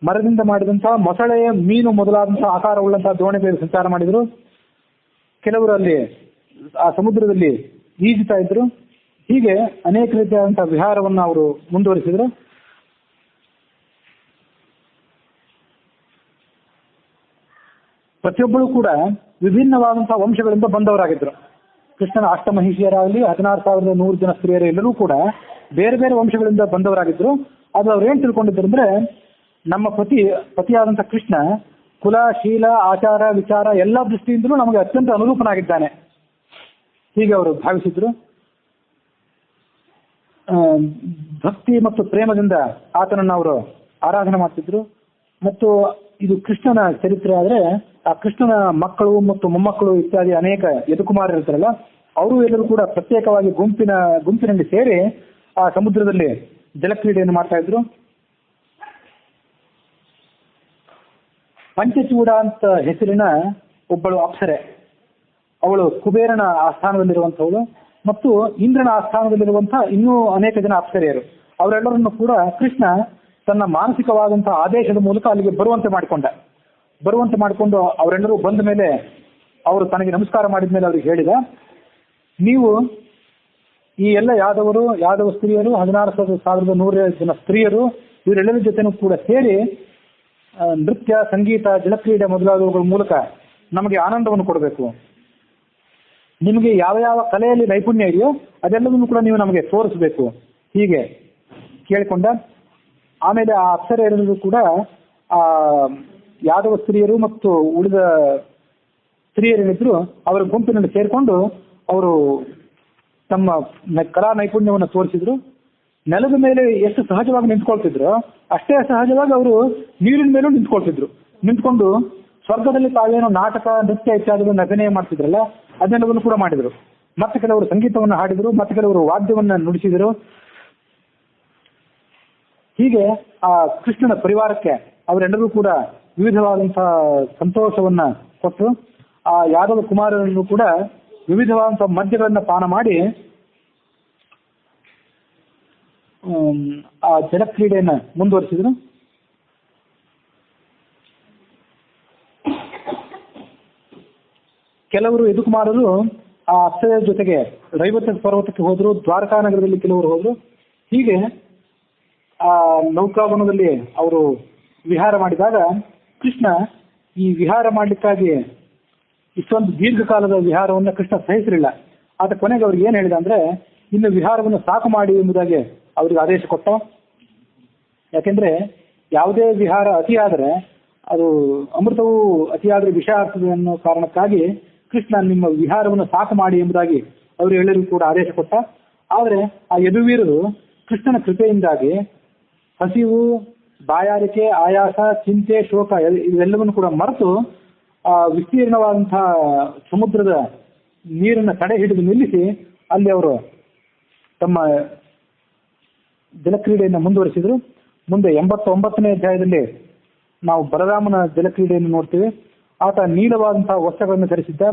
ಮರದಿಂದ ಮಾಡಿದಂತಹ ಮೊಸಳೆಯ ಮೀನು ಮೊದಲಾದಂತಹ ಆಕಾರವುಳ್ಳಂತಹ ದೋಣಿಗಳಲ್ಲಿ ಸಂಚಾರ ಮಾಡಿದರು. ಕೆಲವರು ಅಲ್ಲಿ ಆ ಸಮುದ್ರದಲ್ಲಿ ಈಜುತ್ತಾ ಇದ್ರು. ಹೀಗೆ ಅನೇಕ ರೀತಿಯಾದಂತಹ ವಿಹಾರವನ್ನು ಅವರು ಮುಂದುವರಿಸಿದರು. ಪ್ರತಿಯೊಬ್ಬರು ಕೂಡ ವಿಭಿನ್ನವಾದಂತಹ ವಂಶಗಳಿಂದ ಬಂದವರಾಗಿದ್ದರು. ಕೃಷ್ಣನ ಅಷ್ಟಮಹಿಷಿಯರಾಗಲಿ 16,100 ಜನ ಸ್ತ್ರೀಯರು ಎಲ್ಲರೂ ಕೂಡ ಬೇರೆ ಬೇರೆ ವಂಶಗಳಿಂದ ಬಂದವರಾಗಿದ್ದರು. ಅದು ಅವ್ರು ಏನ್ ತಿಳ್ಕೊಂಡಿದ್ರು ಅಂದ್ರೆ, ನಮ್ಮ ಪತಿಯಾದಂತಹ ಕೃಷ್ಣ ಕುಲ, ಶೀಲ, ಆಚಾರ, ವಿಚಾರ ಎಲ್ಲ ದೃಷ್ಟಿಯಿಂದಲೂ ನಮಗೆ ಅತ್ಯಂತ ಅನುರೂಪನಾಗಿದ್ದಾನೆ, ಹೀಗೆ ಅವರು ಭಾವಿಸಿದ್ರು. ಭಕ್ತಿ ಮತ್ತು ಪ್ರೇಮದಿಂದ ಆತನನ್ನು ಅವರು ಆರಾಧನೆ ಮಾಡ್ತಿದ್ರು. ಮತ್ತು ಇದು ಕೃಷ್ಣನ ಚರಿತ್ರೆ ಆದ್ರೆ, ಆ ಕೃಷ್ಣನ ಮಕ್ಕಳು ಮತ್ತು ಮೊಮ್ಮಕ್ಕಳು ಇತ್ಯಾದಿ ಅನೇಕ ಯದುಕುಮಾರರು ಇರ್ತಾರಲ್ಲ, ಅವರು ಎಲ್ಲರೂ ಕೂಡ ಪ್ರತ್ಯೇಕವಾಗಿ ಗುಂಪಿನಲ್ಲಿ ಸೇರಿ ಆ ಸಮುದ್ರದಲ್ಲಿ ಜಲಕ್ರೀಡೆಯನ್ನು ಮಾಡ್ತಾ ಇದ್ರು. ಪಂಚಚೂಡ ಅಂತ ಹೆಸರಿನ ಒಬ್ಬಳು ಅಪ್ಸರೆ, ಅವಳು ಕುಬೇರನ ಆಸ್ಥಾನದಲ್ಲಿರುವಂಥವಳು ಮತ್ತು ಇಂದ್ರನ ಆಸ್ಥಾನದಲ್ಲಿರುವಂತಹ ಇನ್ನೂ ಅನೇಕ ಜನ ಅಪ್ಸರೆಯರು. ಅವರೆಲ್ಲರನ್ನು ಕೂಡ ಕೃಷ್ಣ ತನ್ನ ಮಾನಸಿಕವಾದಂತಹ ಆದೇಶದ ಮೂಲಕ ಅಲ್ಲಿಗೆ ಬರುವಂತೆ ಮಾಡಿಕೊಂಡು ಅವರೆಲ್ಲರೂ ಬಂದ ಮೇಲೆ ಅವರು ತನಗೆ ನಮಸ್ಕಾರ ಮಾಡಿದ ಮೇಲೆ ಅವ್ರಿಗೆ ಹೇಳಿದ, ನೀವು ಈ ಎಲ್ಲ ಯಾದವ ಸ್ತ್ರೀಯರು 16,100 ಜನ ಸ್ತ್ರೀಯರು ಇವರೆಲ್ಲರ ಜೊತೆನೂ ಕೂಡ ಸೇರಿ ನೃತ್ಯ, ಸಂಗೀತ, ಜಲಕ್ರೀಡೆ ಮೊದಲಾದವುಗಳ ಮೂಲಕ ನಮಗೆ ಆನಂದವನ್ನು ಕೊಡಬೇಕು. ನಿಮಗೆ ಯಾವ ಯಾವ ಕಲೆಯಲ್ಲಿ ನೈಪುಣ್ಯ ಇದೆಯೋ ಅದೆಲ್ಲವನ್ನೂ ಕೂಡ ನೀವು ನಮಗೆ ತೋರಿಸಬೇಕು, ಹೀಗೆ ಕೇಳಿಕೊಂಡ. ಆಮೇಲೆ ಆ ಅಪ್ಸರೆಯರು ಕೂಡ ಆ ಯಾದವ ಸ್ತ್ರೀಯರು ಮತ್ತು ಉಳಿದ ಸ್ತ್ರೀಯರೇನಿದ್ರು ಅವರ ಗುಂಪಿನಲ್ಲಿ ಸೇರಿಕೊಂಡು ಅವರು ತಮ್ಮ ಕಲಾ ನೈಪುಣ್ಯವನ್ನು ತೋರಿಸಿದ್ರು. ನೆಲದ ಮೇಲೆ ಎಷ್ಟು ಸಹಜವಾಗಿ ನಿಂತ್ಕೊಳ್ತಿದ್ರು ಅಷ್ಟೇ ಸಹಜವಾಗಿ ಅವರು ನೀರಿನ ಮೇಲೂ ನಿಂತ್ಕೊಂಡು ಸ್ವರ್ಗದಲ್ಲಿ ತಾವೇನೋ ನಾಟಕ, ನೃತ್ಯ ಇತ್ಯಾದಿಗಳನ್ನು ಅಭಿನಯ ಮಾಡ್ತಿದ್ರಲ್ಲ ಅದನ್ನೆಲ್ಲವನ್ನು ಕೂಡ ಮಾಡಿದರು. ಮತ್ತೆ ಕೆಲವರು ಸಂಗೀತವನ್ನು ಹಾಡಿದರು, ಮತ್ತೆ ಕೆಲವರು ವಾದ್ಯವನ್ನು ನುಡಿಸಿದರು. ಹೀಗೆ ಆ ಕೃಷ್ಣನ ಪರಿವಾರಕ್ಕೆ ಅವರೆಲ್ಲರೂ ಕೂಡ ವಿವಿಧವಾದಂತಹ ಸಂತೋಷವನ್ನ ಕೊಟ್ಟರು. ಆ ಯಾದವ ಕುಮಾರರನ್ನು ಕೂಡ ವಿವಿಧವಾದಂತಹ ಮದ್ಯಗಳನ್ನ ಪಾನ ಮಾಡಿ ಆ ಜಲಕ್ರೀಡೆಯನ್ನ ಮುಂದುವರಿಸಿದ್ರು. ಕೆಲವರು ಯದುಕುಮಾರರು ಆ ಅಪ್ಸರೆಯ ಜೊತೆಗೆ ರೈವತ ಪರ್ವತಕ್ಕೆ ಹೋದ್ರು, ದ್ವಾರಕಾ ನಗರದಲ್ಲಿ ಕೆಲವರು ಹೋದ್ರು. ಹೀಗೆ ಆ ನೌಕಾವನದಲ್ಲಿ ಅವರು ವಿಹಾರ ಮಾಡಿದಾಗ ಕೃಷ್ಣ ಈ ವಿಹಾರ ಮಾಡಲಿಕ್ಕಾಗಿ ಇಷ್ಟೊಂದು ದೀರ್ಘಕಾಲದ ವಿಹಾರವನ್ನು ಕೃಷ್ಣ ಸಹಿಸಲಿಲ್ಲ. ಆದ ಕೊನೆಗೆ ಅವ್ರಿಗೆ ಏನ್ ಹೇಳಿದ ಅಂದ್ರೆ, ಇನ್ನು ವಿಹಾರವನ್ನು ಸಾಕು ಮಾಡಿ ಎಂಬುದಾಗಿ ಅವ್ರಿಗೆ ಆದೇಶ ಕೊಟ್ಟ. ಯಾಕೆಂದ್ರೆ ಯಾವುದೇ ವಿಹಾರ ಅತಿಯಾದರೆ ಅದು ಅಮೃತವು ಅತಿಯಾದರೆ ವಿಷ ಆಗ್ತದೆ ಅನ್ನೋ ಕಾರಣಕ್ಕಾಗಿ ಕೃಷ್ಣ ನಿಮ್ಮ ವಿಹಾರವನ್ನು ಸಾಕು ಮಾಡಿ ಎಂಬುದಾಗಿ ಅವರು ಎಲ್ಲರಿಗೂ ಕೂಡ ಆದೇಶ ಕೊಟ್ಟ. ಆದರೆ ಆ ಯದುವೀರರು ಕೃಷ್ಣನ ಕೃಪೆಯಿಂದಾಗಿ ಹಸಿವು, ಬಾಯಾರಿಕೆ, ಆಯಾಸ, ಚಿಂತೆ, ಶೋಕ ಇವೆಲ್ಲವನ್ನು ಕೂಡ ಮರೆತು ಆ ವಿಸ್ತೀರ್ಣವಾದಂತಹ ಸಮುದ್ರದ ನೀರನ್ನು ತಡೆ ಹಿಡಿದು ನಿಲ್ಲಿಸಿ ಅಲ್ಲಿ ಅವರು ತಮ್ಮ ಜಲಕ್ರೀಡೆಯನ್ನು ಮುಂದುವರಿಸಿದ್ರು. ಮುಂದೆ 89ನೇ ಅಧ್ಯಾಯದಲ್ಲಿ ನಾವು ಬಲರಾಮನ ಜಲಕ್ರೀಡೆಯನ್ನು ನೋಡ್ತೀವಿ. ಆತ ನೀಲವಾದಂತಹ ವಸ್ತ್ರಗಳನ್ನು ಧರಿಸಿದ್ದ,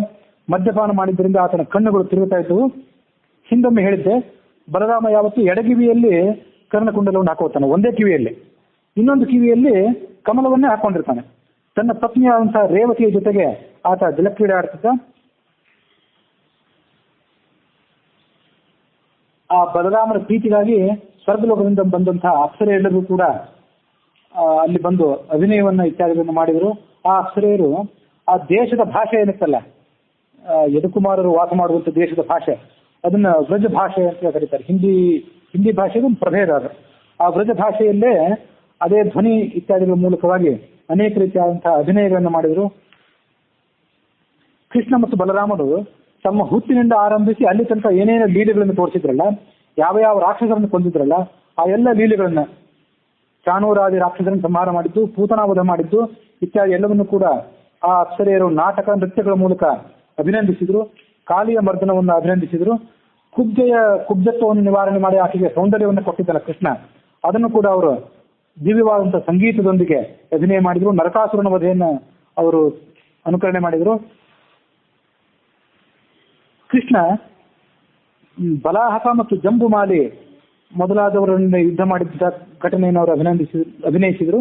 ಮದ್ಯಪಾನ ಮಾಡಿದ್ದರಿಂದ ಆತನ ಕಣ್ಣುಗಳು ತಿರುಗುತ್ತಾ ಇದ್ದವು. ಹಿಂದೊಮ್ಮೆ ಹೇಳಿದ್ದೆ, ಬಲರಾಮ ಯಾವತ್ತು ಎಡಗಿವಿಯಲ್ಲಿ ಕರ್ಣಕುಂಡಲವನ್ನು ಹಾಕೋತಾನೆ, ಒಂದೇ ಕಿವಿಯಲ್ಲಿ, ಇನ್ನೊಂದು ಕಿವಿಯಲ್ಲಿ ಕಮಲವನ್ನೇ ಹಾಕೊಂಡಿರ್ತಾನೆ. ತನ್ನ ಪತ್ನಿಯಾದಂತಹ ರೇವತಿಯ ಜೊತೆಗೆ ಆತ ಜಲಕ್ರೀಡೆ ಆಡ್ತಿದ್ದ. ಆ ಬಲರಾಮನ ಪ್ರೀತಿಗಾಗಿ ಸ್ವರ್ಗಲೋಕದಿಂದ ಬಂದಂತಹ ಅಪ್ಸರೆಯೆಲ್ಲರೂ ಕೂಡ ಅಲ್ಲಿ ಬಂದು ಅಭಿನಯವನ್ನ ಇತ್ಯಾದಿಗಳನ್ನು ಮಾಡಿದರು. ಆ ಅಪ್ಸರೆಯರು ಆ ದೇಶದ ಭಾಷೆ ಏನಿತ್ತಲ್ಲ, ಯದುಕುಮಾರರು ವಾಸ ಮಾಡುವಂಥ ದೇಶದ ಭಾಷೆ, ಅದನ್ನ ವ್ರಜ ಭಾಷೆ ಅಂತ ಕರೀತಾರೆ. ಹಿಂದಿ ಭಾಷೆಗೂ ಪ್ರಭೇದ ಅದು. ಆ ವ್ರಜ ಭಾಷೆಯಲ್ಲೇ ಅದೇ ಧ್ವನಿ ಇತ್ಯಾದಿಗಳ ಮೂಲಕವಾಗಿ ಅನೇಕ ರೀತಿಯಾದಂತಹ ಅಭಿನಯಗಳನ್ನು ಮಾಡಿದರು. ಕೃಷ್ಣ ಮತ್ತು ಬಲರಾಮರು ತಮ್ಮ ಹುಟ್ಟಿನಿಂದ ಆರಂಭಿಸಿ ಅಲ್ಲಿ ತನಕ ಏನೇನು ಲೀಲೆಗಳನ್ನು ತೋರಿಸಿದ್ರಲ್ಲ, ಯಾವ ಯಾವ ರಾಕ್ಷಸರನ್ನು ಕೊಂದಿದ್ರಲ್ಲ, ಆ ಎಲ್ಲ ಲೀಲೆಗಳನ್ನ, ಚಾಣೂರಾದಿ ರಾಕ್ಷಸರನ್ನು ಸಂಹಾರ ಮಾಡಿದ್ದು, ಪೂತನಾವಧ ಮಾಡಿದ್ದು ಇತ್ಯಾದಿ ಎಲ್ಲವನ್ನು ಕೂಡ ಆ ಅಪ್ಸರೆಯರು ನಾಟಕ ನೃತ್ಯಗಳ ಮೂಲಕ ಅಭಿನಂದಿಸಿದ್ರು. ಕಾಳಿಯ ಮರ್ದನವನ್ನು ಅಭಿನಂದಿಸಿದ್ರು. ಕುಬ್ಜತ್ವವನ್ನು ನಿವಾರಣೆ ಮಾಡಿ ಆಕೆಗೆ ಸೌಂದರ್ಯವನ್ನು ಕೊಟ್ಟಿದ್ದಲ್ಲ ಕೃಷ್ಣ, ಅದನ್ನು ಕೂಡ ಅವರು ದಿವ್ಯವಾದಂತಹ ಸಂಗೀತದೊಂದಿಗೆ ಅಭಿನಯ ಮಾಡಿದ್ರು. ನರಕಾಸುರನ ವಧೆಯನ್ನು ಅವರು ಅನುಕರಣೆ ಮಾಡಿದರು. ಕೃಷ್ಣ ಬಲಾಹಕ ಮತ್ತು ಜಂಬುಮಾಲಿ ಮೊದಲಾದವರನ್ನು ಯುದ್ಧ ಮಾಡಿದ್ದ ಘಟನೆಯನ್ನು ಅವರು ಅಭಿನಯಿಸಿದರು.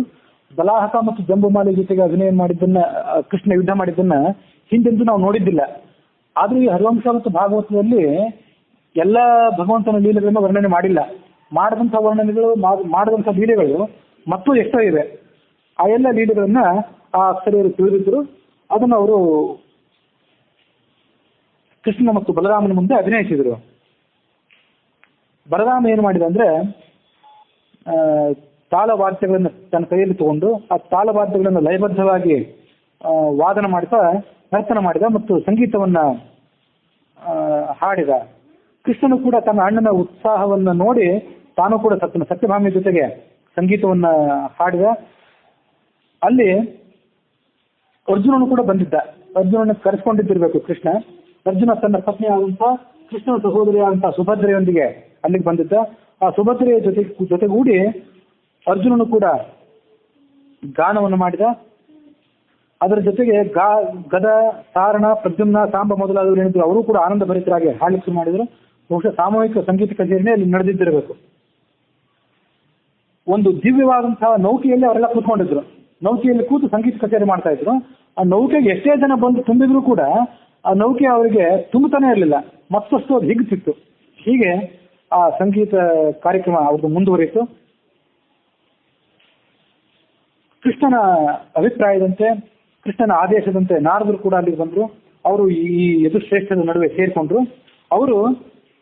ಬಲಾಹಕ ಮತ್ತು ಜಂಬುಮಾಲಿ ಜೊತೆಗೆ ಅಭಿನಯ ಮಾಡಿದ್ದನ್ನ, ಕೃಷ್ಣ ಯುದ್ಧ ಮಾಡಿದ್ದನ್ನ ಹಿಂದೆಂದೂ ನಾವು ನೋಡಿದ್ದಿಲ್ಲ. ಆದ್ರೂ ಈ ಹರಿವಂಶ ಮತ್ತು ಭಾಗವತದಲ್ಲಿ ಎಲ್ಲ ಭಗವಂತನ ಲೀಲೆಗಳನ್ನು ವರ್ಣನೆ ಮಾಡಿಲ್ಲ. ಮಾಡಿದಂಥ ವರ್ಣನೆಗಳು, ಮಾಡಿದಂಥ ಲೀಲೆಗಳು ಮತ್ತು ಎಷ್ಟೋ ಇವೆ. ಆ ಎಲ್ಲ ಲೀಲೆಗಳನ್ನ ಆ ಅಪ್ಸರೆಯರು ತಿಳಿದಿದ್ರು. ಅದನ್ನು ಅವರು ಕೃಷ್ಣ ಮತ್ತು ಬಲರಾಮನ ಮುಂದೆ ಅಭಿನಯಿಸಿದರು. ಬಲರಾಮ ಏನು ಮಾಡಿದ ಅಂದ್ರೆ, ತಾಳವಾದ್ಯಗಳನ್ನು ತನ್ನ ಕೈಯಲ್ಲಿ ತಗೊಂಡು ಆ ತಾಳವಾದ್ಯಗಳನ್ನು ಲಯಬದ್ಧವಾಗಿ ವಾದನ ಮಾಡ್ತಾ ನರ್ತನ ಮಾಡಿದ ಮತ್ತು ಸಂಗೀತವನ್ನ ಹಾಡಿದ. ಕೃಷ್ಣನು ಕೂಡ ತನ್ನ ಅಣ್ಣನ ಉತ್ಸಾಹವನ್ನು ನೋಡಿ ತಾನು ಕೂಡ ಸತ್ಯಭಾಮಿ ಜೊತೆಗೆ ಸಂಗೀತವನ್ನ ಹಾಡಿದ. ಅಲ್ಲಿ ಅರ್ಜುನನು ಕೂಡ ಬಂದಿದ್ದ. ಅರ್ಜುನನ ಕರೆಸ್ಕೊಂಡಿದ್ದಿರ್ಬೇಕು ಕೃಷ್ಣ. ಅರ್ಜುನ ತನ್ನ ಪತ್ನಿ ಆದಂತಹ ಕೃಷ್ಣನ ಸಹೋದರಿಯಾದಂತಹ ಸುಭದ್ರೆಯೊಂದಿಗೆ ಅಲ್ಲಿಗೆ ಬಂದಿದ್ದ. ಆ ಸುಭದ್ರೆಯ ಜೊತೆಗೂಡಿ ಅರ್ಜುನನು ಕೂಡ ಗಾನವನ್ನು ಮಾಡಿದ. ಅದರ ಜೊತೆಗೆ ಗದ, ಸಾರಣ, ಪ್ರದ್ಯುಮ್ನ, ಸಾಂಬ ಮೊದಲಾದವರು ಏನಿದ್ರು ಅವರು ಕೂಡ ಆನಂದ ಭರಿತರಾಗಿ ಹಾಡಲಿಕ್ಕೆ ಮಾಡಿದರು. ಬಹುಶಃ ಸಾಮೂಹಿಕ ಸಂಗೀತ ಕಚೇರಿನೇ ಅಲ್ಲಿ ನಡೆದಿದ್ದಿರಬೇಕು. ಒಂದು ದಿವ್ಯವಾದಂತಹ ನೌಕೆಯಲ್ಲಿ ಅವರೆಲ್ಲ ಕೂತ್ಕೊಂಡಿದ್ರು. ನೌಕೆಯಲ್ಲಿ ಕೂತು ಸಂಗೀತ ಕಚೇರಿ ಮಾಡ್ತಾ ಇದ್ರು. ಆ ನೌಕೆಗೆ ಎಷ್ಟೇ ಜನ ಬಂದು ತುಂಬಿದ್ರು ಕೂಡ ಆ ನೌಕೆ ಅವರಿಗೆ ತುಂಬುತ್ತಾನೆ ಇರಲಿಲ್ಲ. ಮತ್ತಷ್ಟು ಅದು ಹಿಗ್ತಿತ್ತು. ಹೀಗೆ ಆ ಸಂಗೀತ ಕಾರ್ಯಕ್ರಮ ಅವ್ರದ್ದು ಮುಂದುವರಿಯಿತು. ಕೃಷ್ಣನ ಅಭಿಪ್ರಾಯದಂತೆ, ಕೃಷ್ಣನ ಆದೇಶದಂತೆ ನಾರದರು ಕೂಡ ಅಲ್ಲಿಗೆ ಬಂದರು. ಅವರು ಈ ಯದುಶ್ರೇಷ್ಠದ ನಡುವೆ ಸೇರಿಕೊಂಡ್ರು. ಅವರು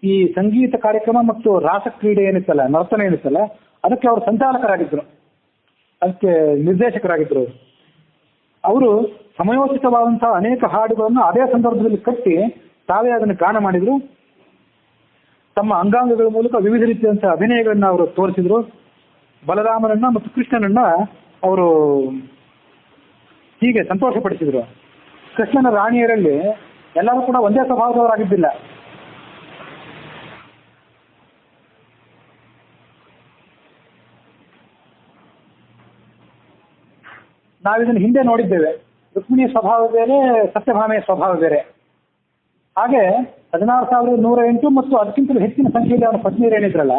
ಈ ಸಂಗೀತ ಕಾರ್ಯಕ್ರಮ ಮತ್ತು ರಾಸಕ್ರೀಡೆ ಏನಿತ್ತಲ್ಲ, ನರ್ತನ ಏನಿತ್ತಲ್ಲ, ಅದಕ್ಕೆ ಅವರು ಸಂಚಾಲಕರಾಗಿದ್ದರು, ಅದಕ್ಕೆ ನಿರ್ದೇಶಕರಾಗಿದ್ದರು. ಅವರು ಸಮಯೋಚಿತವಾದಂತಹ ಅನೇಕ ಹಾಡುಗಳನ್ನು ಅದೇ ಸಂದರ್ಭದಲ್ಲಿ ಕಟ್ಟಿ ತಾವೇ ಅದನ್ನು ಗಾನ ಮಾಡಿದ್ರು. ತಮ್ಮ ಅಂಗಾಂಗಗಳ ಮೂಲಕ ವಿವಿಧ ರೀತಿಯಾದಂತಹ ಅಭಿನಯಗಳನ್ನ ಅವರು ತೋರಿಸಿದ್ರು. ಬಲರಾಮನನ್ನ ಮತ್ತು ಕೃಷ್ಣನನ್ನ ಅವರು ಹೀಗೆ ಸಂತೋಷಪಡಿಸಿದ್ರು. ಕೃಷ್ಣನ ರಾಣಿಯರಲ್ಲಿ ಎಲ್ಲರೂ ಕೂಡ ಒಂದೇ ಸ್ವಭಾವದವರಾಗಿದ್ದಿಲ್ಲ. ನಾವಿದನ್ನು ಹಿಂದೆ ನೋಡಿದ್ದೇವೆ. ರುಕ್ಮಿಣಿಯ ಸ್ವಭಾವ ಬೇರೆ, ಸತ್ಯಭಾಮೆಯ ಸ್ವಭಾವ ಬೇರೆ. ಹಾಗೆ 16,108 ಮತ್ತು ಅದಕ್ಕಿಂತಲೂ ಹೆಚ್ಚಿನ ಸಂಖ್ಯೆಯಲ್ಲಿ ಅವರ ಪತ್ನಿಯರು ಏನಿದ್ರಲ್ಲ,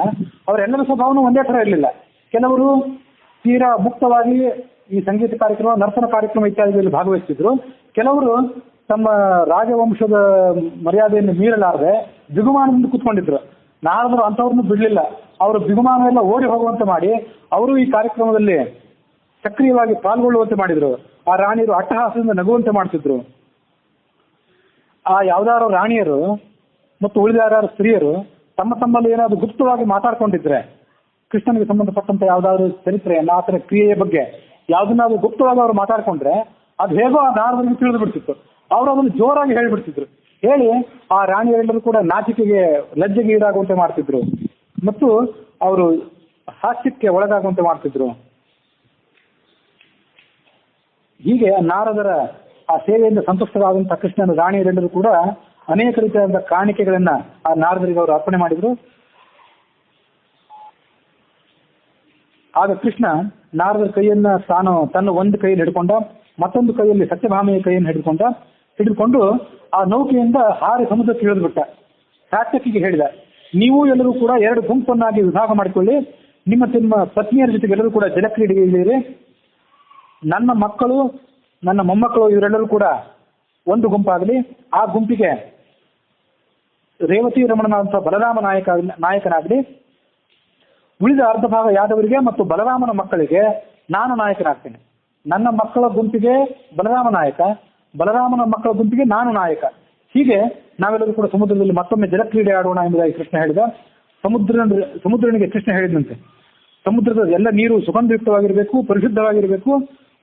ಅವರೆಲ್ಲರ ಸ್ವಭಾವನೂ ಒಂದೇ ಥರ ಇರಲಿಲ್ಲ. ಕೆಲವರು ತೀರಾ ಮುಕ್ತವಾಗಿ ಈ ಸಂಗೀತ ಕಾರ್ಯಕ್ರಮ, ನರ್ತನ ಕಾರ್ಯಕ್ರಮ ಇತ್ಯಾದಿಗಳಲ್ಲಿ ಭಾಗವಹಿಸಿದ್ರು. ಕೆಲವರು ತಮ್ಮ ರಾಜವಂಶದ ಮರ್ಯಾದೆಯನ್ನು ಮೀರಲಾರದೆ ಬಿಗುಮಾನದಿಂದ ಕೂತ್ಕೊಂಡಿದ್ರು. ನಾರದರು ಅಂಥವ್ರನ್ನು ಬಿಡಲಿಲ್ಲ. ಅವರು ಬಿಗುಮಾನವೆಲ್ಲ ಓಡಿ ಹೋಗುವಂತೆ ಮಾಡಿ ಅವರು ಈ ಕಾರ್ಯಕ್ರಮದಲ್ಲಿ ಸಕ್ರಿಯವಾಗಿ ಪಾಲ್ಗೊಳ್ಳುವಂತೆ ಮಾಡಿದ್ರು. ಆ ರಾಣಿಯರು ಅಟ್ಟಹಾಸದಿಂದ ನಗುವಂತೆ ಮಾಡ್ತಿದ್ರು. ಆ ಯಾವ್ದಾರು ರಾಣಿಯರು ಮತ್ತು ಉಳಿದ ಯಾರು ಸ್ತ್ರೀಯರು ತಮ್ಮಲ್ಲಿ ಏನಾದ್ರು ಗುಪ್ತವಾಗಿ ಮಾತಾಡ್ಕೊಂಡಿದ್ರೆ, ಕೃಷ್ಣನಿಗೆ ಸಂಬಂಧಪಟ್ಟಂತ ಯಾವ್ದಾದ್ರು ಚರಿತ್ರೆಯನ್ನ, ಆತನ ಕ್ರಿಯೆಯ ಬಗ್ಗೆ ಯಾವ್ದನ್ನಾದ್ರು ಗುಪ್ತವಾಗಿ ಅವರು ಮಾತಾಡ್ಕೊಂಡ್ರೆ ಅದು ಹೇಗೋ ಆ ನಾರದರಿಗೆ ತಿಳಿದು ಬಿಡ್ತಿತ್ತು. ಅವರು ಅದನ್ನು ಜೋರಾಗಿ ಹೇಳಿಬಿಡ್ತಿದ್ರು. ಹೇಳಿ ಆ ರಾಣಿಯರೆಲ್ಲರೂ ಕೂಡ ನಾಚಿಕೆಗೆ, ಲಜ್ಜೆಗೆ ಈಡಾಗುವಂತೆ ಮಾಡ್ತಿದ್ರು ಮತ್ತು ಅವರು ಹಾಸ್ಯಕ್ಕೆ ಒಳಗಾಗುವಂತೆ ಮಾಡ್ತಿದ್ರು. ಹೀಗೆ ನಾರದರ ಆ ಸೇವೆಯಿಂದ ಸಂತುಷ್ಟರಾದಂತಹ ಕೃಷ್ಣನ ರಾಣಿಯರೆಲ್ಲರೂ ಕೂಡ ಅನೇಕ ರೀತಿಯಾದ ಕಾಣಿಕೆಗಳನ್ನ ಆ ನಾರದರಿಗೆ ಅವರು ಅರ್ಪಣೆ ಮಾಡಿದ್ರು. ಆಗ ಕೃಷ್ಣ ನಾರದರ ಕೈಯನ್ನ ತನ್ನ ಒಂದು ಕೈಯಲ್ಲಿ ಹಿಡ್ಕೊಂಡ, ಮತ್ತೊಂದು ಕೈಯಲ್ಲಿ ಸತ್ಯಭಾಮೆಯ ಕೈಯನ್ನು ಹಿಡಿದುಕೊಂಡು ಆ ನೌಕೆಯಿಂದ ಹಾರಿ ಸಮುದ್ರಕ್ಕೆ ಇಳಿದುಬಿಟ್ಟ. ಸಾತ್ಯಕಿಗೆ ಹೇಳಿದ, ನೀವು ಎಲ್ಲರೂ ಕೂಡ 2 ಗುಂಪನ್ನಾಗಿ ವಿಭಾಗ ಮಾಡಿಕೊಳ್ಳಿ. ನಿಮ್ಮ ಪತ್ನಿಯರ ಜೊತೆಗೆ ಎಲ್ಲರೂ ಕೂಡ ಜಲಕ್ರೀಡೆಗೆ ಇಳಿಯಿರಿ. ನನ್ನ ಮಕ್ಕಳು, ನನ್ನ ಮೊಮ್ಮಕ್ಕಳು ಇವರೆಲ್ಲರೂ ಕೂಡ ಒಂದು ಗುಂಪಾಗಲಿ. ಆ ಗುಂಪಿಗೆ ರೇವತಿ ರಮಣನಾದಂತಹ ಬಲರಾಮ ನಾಯಕನಾಗಲಿ. ಉಳಿದ ಅರ್ಧ ಭಾಗ ಯಾದವರಿಗೆ ಮತ್ತು ಬಲರಾಮನ ಮಕ್ಕಳಿಗೆ ನಾನು ನಾಯಕನಾಗ್ತೇನೆ. ನನ್ನ ಮಕ್ಕಳ ಗುಂಪಿಗೆ ಬಲರಾಮ ನಾಯಕ, ಬಲರಾಮನ ಮಕ್ಕಳ ಗುಂಪಿಗೆ ನಾನು ನಾಯಕ. ಹೀಗೆ ನಾವೆಲ್ಲರೂ ಕೂಡ ಸಮುದ್ರದಲ್ಲಿ ಮತ್ತೊಮ್ಮೆ ಜಲಕ್ರೀಡೆ ಆಡೋಣ ಎಂಬುದಾಗಿ ಕೃಷ್ಣ ಹೇಳಿದ. ಸಮುದ್ರನಿಗೆ ಕೃಷ್ಣ ಹೇಳಿದಂತೆ, ಸಮುದ್ರದ ಎಲ್ಲ ನೀರು ಸುಗಂಧಯುಕ್ತವಾಗಿರಬೇಕು, ಪರಿಶುದ್ಧವಾಗಿರಬೇಕು,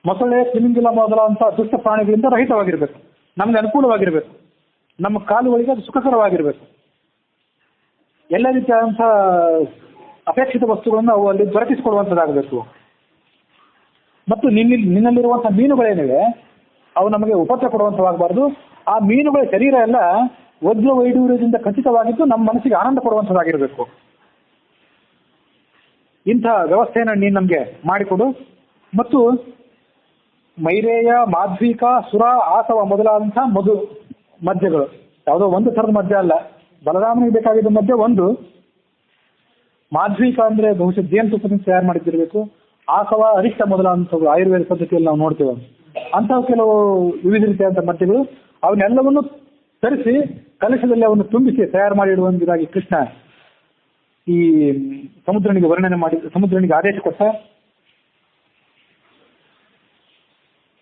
ಮೊಸಳೆ, ತಿಮಿಂಗಿಲ ಮೊದಲಾದಂತಹ ದುಷ್ಟ ಪ್ರಾಣಿಗಳಿಂದ ರಹಿತವಾಗಿರ್ಬೇಕು, ನಮ್ಗೆ ಅನುಕೂಲವಾಗಿರ್ಬೇಕು, ನಮ್ಮ ಕಾಲುಗಳಿಗೆ ಅದು ಸುಖಕರವಾಗಿರ್ಬೇಕು. ಎಲ್ಲ ರೀತಿಯಾದಂತಹ ಅಪೇಕ್ಷಿತ ವಸ್ತುಗಳನ್ನು ಅವು ಅಲ್ಲಿ ದೊರಕಿಸಿಕೊಡುವಂಥದ್ದಾಗಬೇಕು. ಮತ್ತು ನಿನ್ನಲ್ಲಿರುವಂತಹ ಮೀನುಗಳೇನಿವೆ ಅವು ನಮಗೆ ಉಪದ್ರ ಕೊಡುವಂಥವಾಗಬಾರ್ದು. ಆ ಮೀನುಗಳ ಶರೀರ ಎಲ್ಲ ವಜ್ರ ವೈಡೂರ್ಯದಿಂದ ಖಚಿತವಾಗಿದ್ದು ನಮ್ಮ ಮನಸ್ಸಿಗೆ ಆನಂದ ಕೊಡುವಂಥದ್ದಾಗಿರಬೇಕು. ಇಂಥ ವ್ಯವಸ್ಥೆಯನ್ನು ನೀನು ನಮಗೆ ಮಾಡಿಕೊಡು. ಮತ್ತು ಮೈರೇಯ, ಮಾಧ್ವಿಕ, ಸುರ, ಆಸವ ಮೊದಲಾದಂತಹ ಮದ್ಯಗಳು, ಯಾವುದೋ ಒಂದು ಥರದ ಮದ್ಯ ಅಲ್ಲ, ಬಲರಾಮನಿಗೆ ಬೇಕಾಗಿದ್ದ ಮದ್ಯ ಒಂದು. ಮಾಧ್ವಿಕ ಅಂದ್ರೆ ಬಹುಶಃ ಜೇನುತುಪ್ಪದಿಂದ ತಯಾರು ಮಾಡಿದ್ದಿರಬೇಕು. ಆಸವ, ಅರಿಷ್ಟ ಮೊದಲಾದಂಥವು ಆಯುರ್ವೇದ ಪದ್ಧತಿಯಲ್ಲಿ ನಾವು ನೋಡ್ತೇವೆ. ಅಂತಹ ಕೆಲವು ವಿವಿಧ ರೀತಿಯಾದಂಥ ಮದ್ಯಗಳು, ಅವನ್ನೆಲ್ಲವನ್ನು ತರಿಸಿ ಕಲಶದಲ್ಲಿ ಅವನ್ನು ತುಂಬಿಸಿ ತಯಾರು ಮಾಡಿಡುವಂತಾಗಿ ಕೃಷ್ಣ ಈ ಸಮುದ್ರನಿಗೆ ಆದೇಶ ಕೊಟ್ಟ.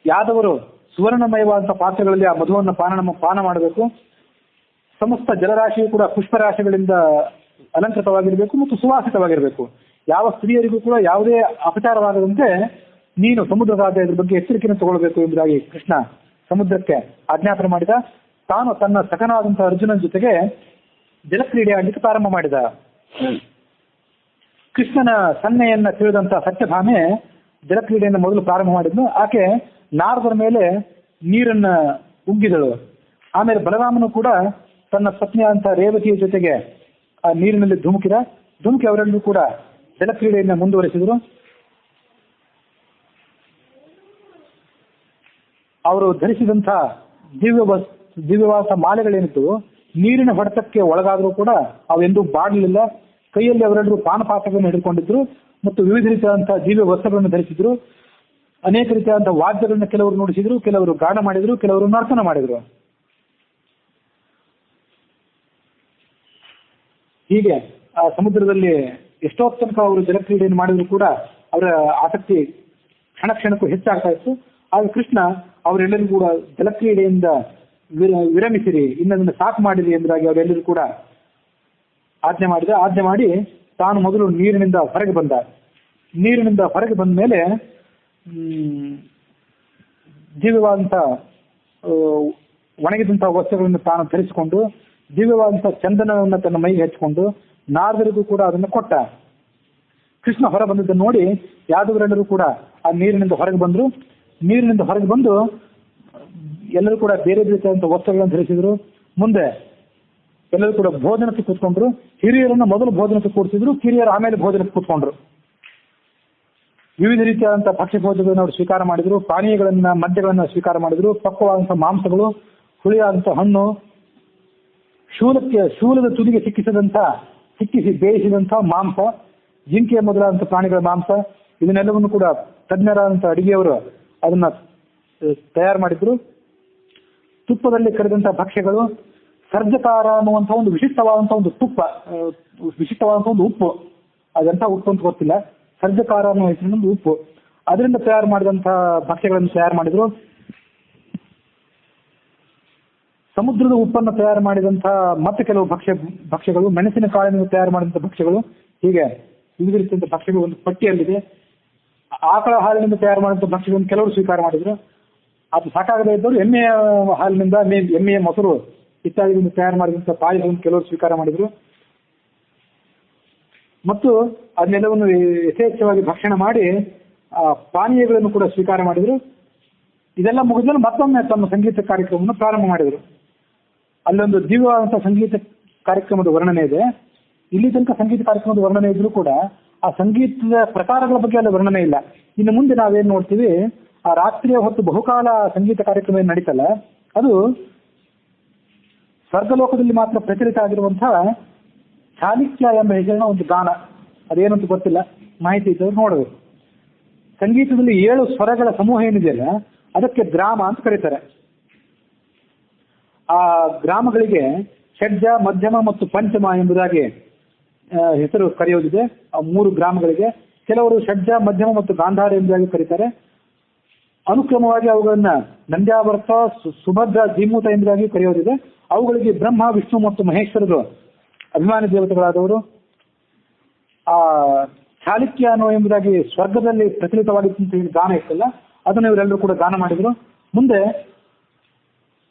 ಯಾದವರು ಸುವರ್ಣಮಯವಾದಂಥ ಪಾತ್ರೆಗಳಲ್ಲಿ ಆ ಮಧುವನ್ನು ಪಾನ ಮಾಡಬೇಕು. ಸಮಸ್ತ ಜಲರಾಶಿಯು ಕೂಡ ಪುಷ್ಪರಾಶಿಗಳಿಂದ ಅಲಂಕೃತವಾಗಿರಬೇಕು ಮತ್ತು ಸುವಾಸಿತವಾಗಿರಬೇಕು. ಯಾವ ಸ್ತ್ರೀಯರಿಗೂ ಕೂಡ ಯಾವುದೇ ಅಪಚಾರವಾಗದಂತೆ ನೀನು ಸಮುದ್ರರಾಜ ಇದ್ರ ಬಗ್ಗೆ ಎಚ್ಚರಿಕೆಯನ್ನು ತಗೊಳ್ಬೇಕು ಎಂಬುದಾಗಿ ಕೃಷ್ಣ ಸಮುದ್ರಕ್ಕೆ ಆಜ್ಞಾಪನೆ ಮಾಡಿದ. ತಾನು ತನ್ನ ಸಖನಾದಂತಹ ಅರ್ಜುನನ ಜೊತೆಗೆ ಜಲಕ್ರೀಡೆ ಆಡಲಿಕ್ಕೆ ಪ್ರಾರಂಭ ಮಾಡಿದ. ಕೃಷ್ಣನ ಸನ್ನೆಯನ್ನ ತಿಳಿದಂತ ಸತ್ಯಭಾಮೆ ಜಲಕ್ರೀಡೆಯನ್ನು ಮೊದಲು ಪ್ರಾರಂಭ ಮಾಡಿದ್ನು. ಆಕೆ ನಾರದರ ಮೇಲೆ ನೀರನ್ನ ಉಗ್ಗಿದಳು. ಆಮೇಲೆ ಬಲರಾಮನು ಕೂಡ ತನ್ನ ಪತ್ನಿಯಾದಂತಹ ರೇವತಿಯ ಜೊತೆಗೆ ಆ ನೀರಿನಲ್ಲಿ ಧುಮುಕಿ ಅವರೆಲ್ಲರೂ ಕೂಡ ಜಲಕ್ರೀಡೆಯನ್ನು ಮುಂದುವರೆಸಿದರು. ಅವರು ಧರಿಸಿದಂತಹ ದಿವ್ಯವಾದ ಮಾಲೆಗಳೇನಿತ್ತು ನೀರಿನ ಹೊಡೆತಕ್ಕೆ ಒಳಗಾದರೂ ಕೂಡ ಅವೆಂದೂ ಬಾಡಲಿಲ್ಲ. ಕೈಯಲ್ಲಿ ಅವರೆಲ್ಲರೂ ಪಾನಪಾತ್ರಗಳನ್ನು ಹಿಡ್ಕೊಂಡಿದ್ರು ಮತ್ತು ವಿವಿಧ ರೀತಿಯಾದಂತಹ ದಿವ್ಯ ವಸ್ತ್ರಗಳನ್ನು ಧರಿಸಿದ್ರು. ಅನೇಕ ರೀತಿಯಾದಂತಹ ವಾದ್ಯಗಳನ್ನ ಕೆಲವರು ನುಡಿಸಿದ್ರು, ಕೆಲವರು ಗಾನ ಮಾಡಿದ್ರು, ಕೆಲವರು ನರ್ತನ ಮಾಡಿದ್ರು. ಹೀಗೆ ಆ ಸಮುದ್ರದಲ್ಲಿ ಎಷ್ಟೋ ತನಕ ಅವರು ಜಲಕ್ರೀಡೆಯನ್ನು ಮಾಡಿದ್ರು ಕೂಡ ಅವರ ಆಸಕ್ತಿ ಕ್ಷಣಕ್ಕೂ ಹೆಚ್ಚಾಗ್ತಾ ಇತ್ತು. ಆಗ ಕೃಷ್ಣ ಅವರೆಲ್ಲರಿಗೂ ಕೂಡ ಜಲಕ್ರೀಡೆಯಿಂದ ವಿರಮಿಸಿರಿ, ಇನ್ನದನ್ನು ಸಾಕು ಮಾಡಿರಿ ಎಂಬುದಾಗಿ ಅವರೆಲ್ಲರೂ ಕೂಡ ಆಜ್ಞೆ ಮಾಡಿ ತಾನು ಮೊದಲು ನೀರಿನಿಂದ ಹೊರಗೆ ಬಂದ. ನೀರಿನಿಂದ ಹೊರಗೆ ಬಂದ ಮೇಲೆ ದಿವ್ಯವಾದಂಥ ಒಣಗಿದಂತಹ ವಸ್ತ್ರಗಳನ್ನು ತಾನು ಧರಿಸಿಕೊಂಡು ದಿವ್ಯವಾದಂಥ ಚಂದನವನ್ನು ತನ್ನ ಮೈಗೆ ಹಚ್ಚಿಕೊಂಡು ನಾರದರಿಗೂ ಕೂಡ ಅದನ್ನು ಕೊಟ್ಟ. ಕೃಷ್ಣ ಹೊರ ಬಂದದ್ದನ್ನು ನೋಡಿ ಯಾದವರೆಲ್ಲರೂ ಕೂಡ ಆ ನೀರಿನಿಂದ ಹೊರಗೆ ಬಂದರು. ನೀರಿನಿಂದ ಹೊರಗೆ ಬಂದು ಎಲ್ಲರೂ ಕೂಡ ಬೇರೆ ರೀತಿಯಾದಂಥ ವಸ್ತ್ರಗಳನ್ನು ಧರಿಸಿದ್ರು. ಮುಂದೆ ಎಲ್ಲರೂ ಕೂಡ ಭೋಜನಕ್ಕೆ ಕೂತ್ಕೊಂಡ್ರು. ಹಿರಿಯರನ್ನು ಮೊದಲು ಭೋಜನಕ್ಕೆ ಕೂಡಿಸಿದ್ರು, ಕಿರಿಯರು ಆಮೇಲೆ ಭೋಜನಕ್ಕೆ ಕೂತ್ಕೊಂಡ್ರು. ವಿವಿಧ ರೀತಿಯಾದಂತಹ ಭಕ್ಷ್ಯ ಭೋಜನಗಳನ್ನು ಅವರು ಸ್ವೀಕಾರ ಮಾಡಿದ್ರು. ಪಾನೀಯಗಳನ್ನ, ಮದ್ಯಗಳನ್ನ ಸ್ವೀಕಾರ ಮಾಡಿದ್ರು. ಪಕ್ವವಾದಂತಹ ಮಾಂಸಗಳು, ಹುಳಿಯಾದಂತಹ ಹಣ್ಣು, ಶೂಲದ ತುದಿಗೆ ಸಿಕ್ಕಿಸಿ ಬೇಯಿಸಿದಂತಹ ಮಾಂಸ, ಜಿಂಕೆಯ ಮೊದಲಾದಂಥ ಪ್ರಾಣಿಗಳ ಮಾಂಸ, ಇದನ್ನೆಲ್ಲವನ್ನು ಕೂಡ ತಜ್ಞರಾದಂಥ ಅಡಿಗೆಯವರು ಅದನ್ನ ತಯಾರು ಮಾಡಿದ್ರು. ತುಪ್ಪದಲ್ಲಿ ಕರೆದಂತಹ ಭಕ್ಷ್ಯಗಳು, ಸರ್ಜಕಾರ ಅನ್ನುವಂಥ ಒಂದು ವಿಶಿಷ್ಟವಾದಂಥ ಒಂದು ತುಪ್ಪ, ವಿಶಿಷ್ಟವಾದಂಥ ಒಂದು ಉಪ್ಪು, ಅದೆಂಥ ಉಪ್ಪು ಅಂತ ಗೊತ್ತಿಲ್ಲ, ಸರ್ಜಕಾರ ಅನ್ನೋ ಹೆಸರಿನೊಂದು ಉಪ್ಪು, ಅದರಿಂದ ತಯಾರು ಮಾಡಿದಂತಹ ಭಕ್ಷ್ಯಗಳನ್ನು ತಯಾರು ಮಾಡಿದ್ರು. ಸಮುದ್ರದ ಉಪ್ಪನ್ನು ತಯಾರು ಮಾಡಿದಂತಹ ಮತ್ತೆ ಕೆಲವು ಭಕ್ಷ್ಯಗಳು, ಮೆಣಸಿನ ಕಾಳಿನಿಂದ ತಯಾರು ಮಾಡಿದಂಥ ಭಕ್ಷ್ಯಗಳು, ಹೀಗೆ ವಿವಿಧ ರೀತಿಯ ಭಕ್ಷ್ಯಗಳು ಒಂದು ಪಟ್ಟಿಯಲ್ಲಿದೆ. ಆಕಳ ಹಾಲಿನಿಂದ ತಯಾರು ಮಾಡಿದಂಥ ಭಕ್ಷ್ಯಗಳನ್ನು ಕೆಲವರು ಸ್ವೀಕಾರ ಮಾಡಿದ್ರು. ಅದು ಸಾಕಾಗದೇ ಇದ್ದವರು ಎಮ್ಮೆಯ ಹಾಲಿನಿಂದ, ಎಮ್ಮೆಯ ಮೊಸರು ಇತ್ಯಾದಿಗಳಿಂದ ತಯಾರು ಮಾಡಿದಂಥ ಪಾಯಸವನ್ನು ಕೆಲವರು ಸ್ವೀಕಾರ ಮಾಡಿದ್ರು. ಮತ್ತು ಅದನ್ನೆಲ್ಲವನ್ನು ಯಥೇಚ್ಛವಾಗಿ ಭಕ್ಷಣ ಮಾಡಿ ಪಾನೀಯಗಳನ್ನು ಕೂಡ ಸ್ವೀಕಾರ ಮಾಡಿದ್ರು. ಇದೆಲ್ಲ ಮುಗಿದ್ಮೇಲೆ ಮತ್ತೊಮ್ಮೆ ತಮ್ಮ ಸಂಗೀತ ಕಾರ್ಯಕ್ರಮವನ್ನು ಪ್ರಾರಂಭ ಮಾಡಿದರು. ಅಲ್ಲೊಂದು ದಿವ್ಯವಾದಂತಹ ಸಂಗೀತ ಕಾರ್ಯಕ್ರಮದ ವರ್ಣನೆ ಇದೆ. ಇಲ್ಲಿ ತನಕ ಸಂಗೀತ ಕಾರ್ಯಕ್ರಮದ ವರ್ಣನೆ ಇದ್ರೂ ಕೂಡ ಆ ಸಂಗೀತದ ಪ್ರಕಾರಗಳ ಬಗ್ಗೆ ಅಲ್ಲಿ ವರ್ಣನೆ ಇಲ್ಲ. ಇನ್ನು ಮುಂದೆ ನಾವೇನ್ ನೋಡ್ತೀವಿ, ಆ ರಾತ್ರಿಯ ಹೊತ್ತು ಬಹುಕಾಲ ಸಂಗೀತ ಕಾರ್ಯಕ್ರಮ ಏನು ನಡೀತಲ್ಲ, ಅದು ಸ್ವರ್ಗಲೋಕದಲ್ಲಿ ಮಾತ್ರ ಪ್ರಚಲಿತ ಆಗಿರುವಂತಹ ಚಾಲಿಕ್ಯ ಎಂಬ ಹೆಸರಿನ ಒಂದು ಗಾನ. ಅದೇನಂತ ಗೊತ್ತಿಲ್ಲ, ಮಾಹಿತಿ ಇದ್ದವ್ರು ನೋಡಬೇಕು. ಸಂಗೀತದಲ್ಲಿ 7 ಸ್ವರಗಳ ಸಮೂಹ ಏನಿದೆಯಲ್ಲ ಅದಕ್ಕೆ ಗ್ರಾಮ ಅಂತ ಕರೀತಾರೆ. ಆ ಗ್ರಾಮಗಳಿಗೆ ಷಡ್ಜ, ಮಧ್ಯಮ ಮತ್ತು ಪಂಚಮ ಎಂಬುದಾಗಿ ಹೆಸರು ಕರೆಯೋದಿದೆ. ಆ 3 ಗ್ರಾಮಗಳಿಗೆ ಕೆಲವರು ಷಡ್ಜ, ಮಧ್ಯಮ ಮತ್ತು ಗಾಂಧಾರ ಎಂಬುದಾಗಿ ಕರೀತಾರೆ. ಅನುಕ್ರಮವಾಗಿ ಅವುಗಳನ್ನ ನಂದ್ಯಾವರ್ತ, ಸುಭದ್ರ, ಧೀಮೂತ ಎಂಬುದಾಗಿ ಕರೆಯೋದಿದೆ. ಅವುಗಳಿಗೆ ಬ್ರಹ್ಮ, ವಿಷ್ಣು ಮತ್ತು ಮಹೇಶ್ವರರು ಅಭಿಮಾನಿ ದೇವತೆಗಳಾದವರು. ಆ ಚಾಲಿಕ್ಯ ಅನ್ನೋ ಎಂಬುದಾಗಿ ಸ್ವರ್ಗದಲ್ಲಿ ಪ್ರಚಲಿತವಾಗಿದ್ದಂಥ ಗಾನ ಇತ್ತಲ್ಲ, ಅದನ್ನು ಇವರೆಲ್ಲರೂ ಕೂಡ ಗಾನ ಮಾಡಿದ್ರು. ಮುಂದೆ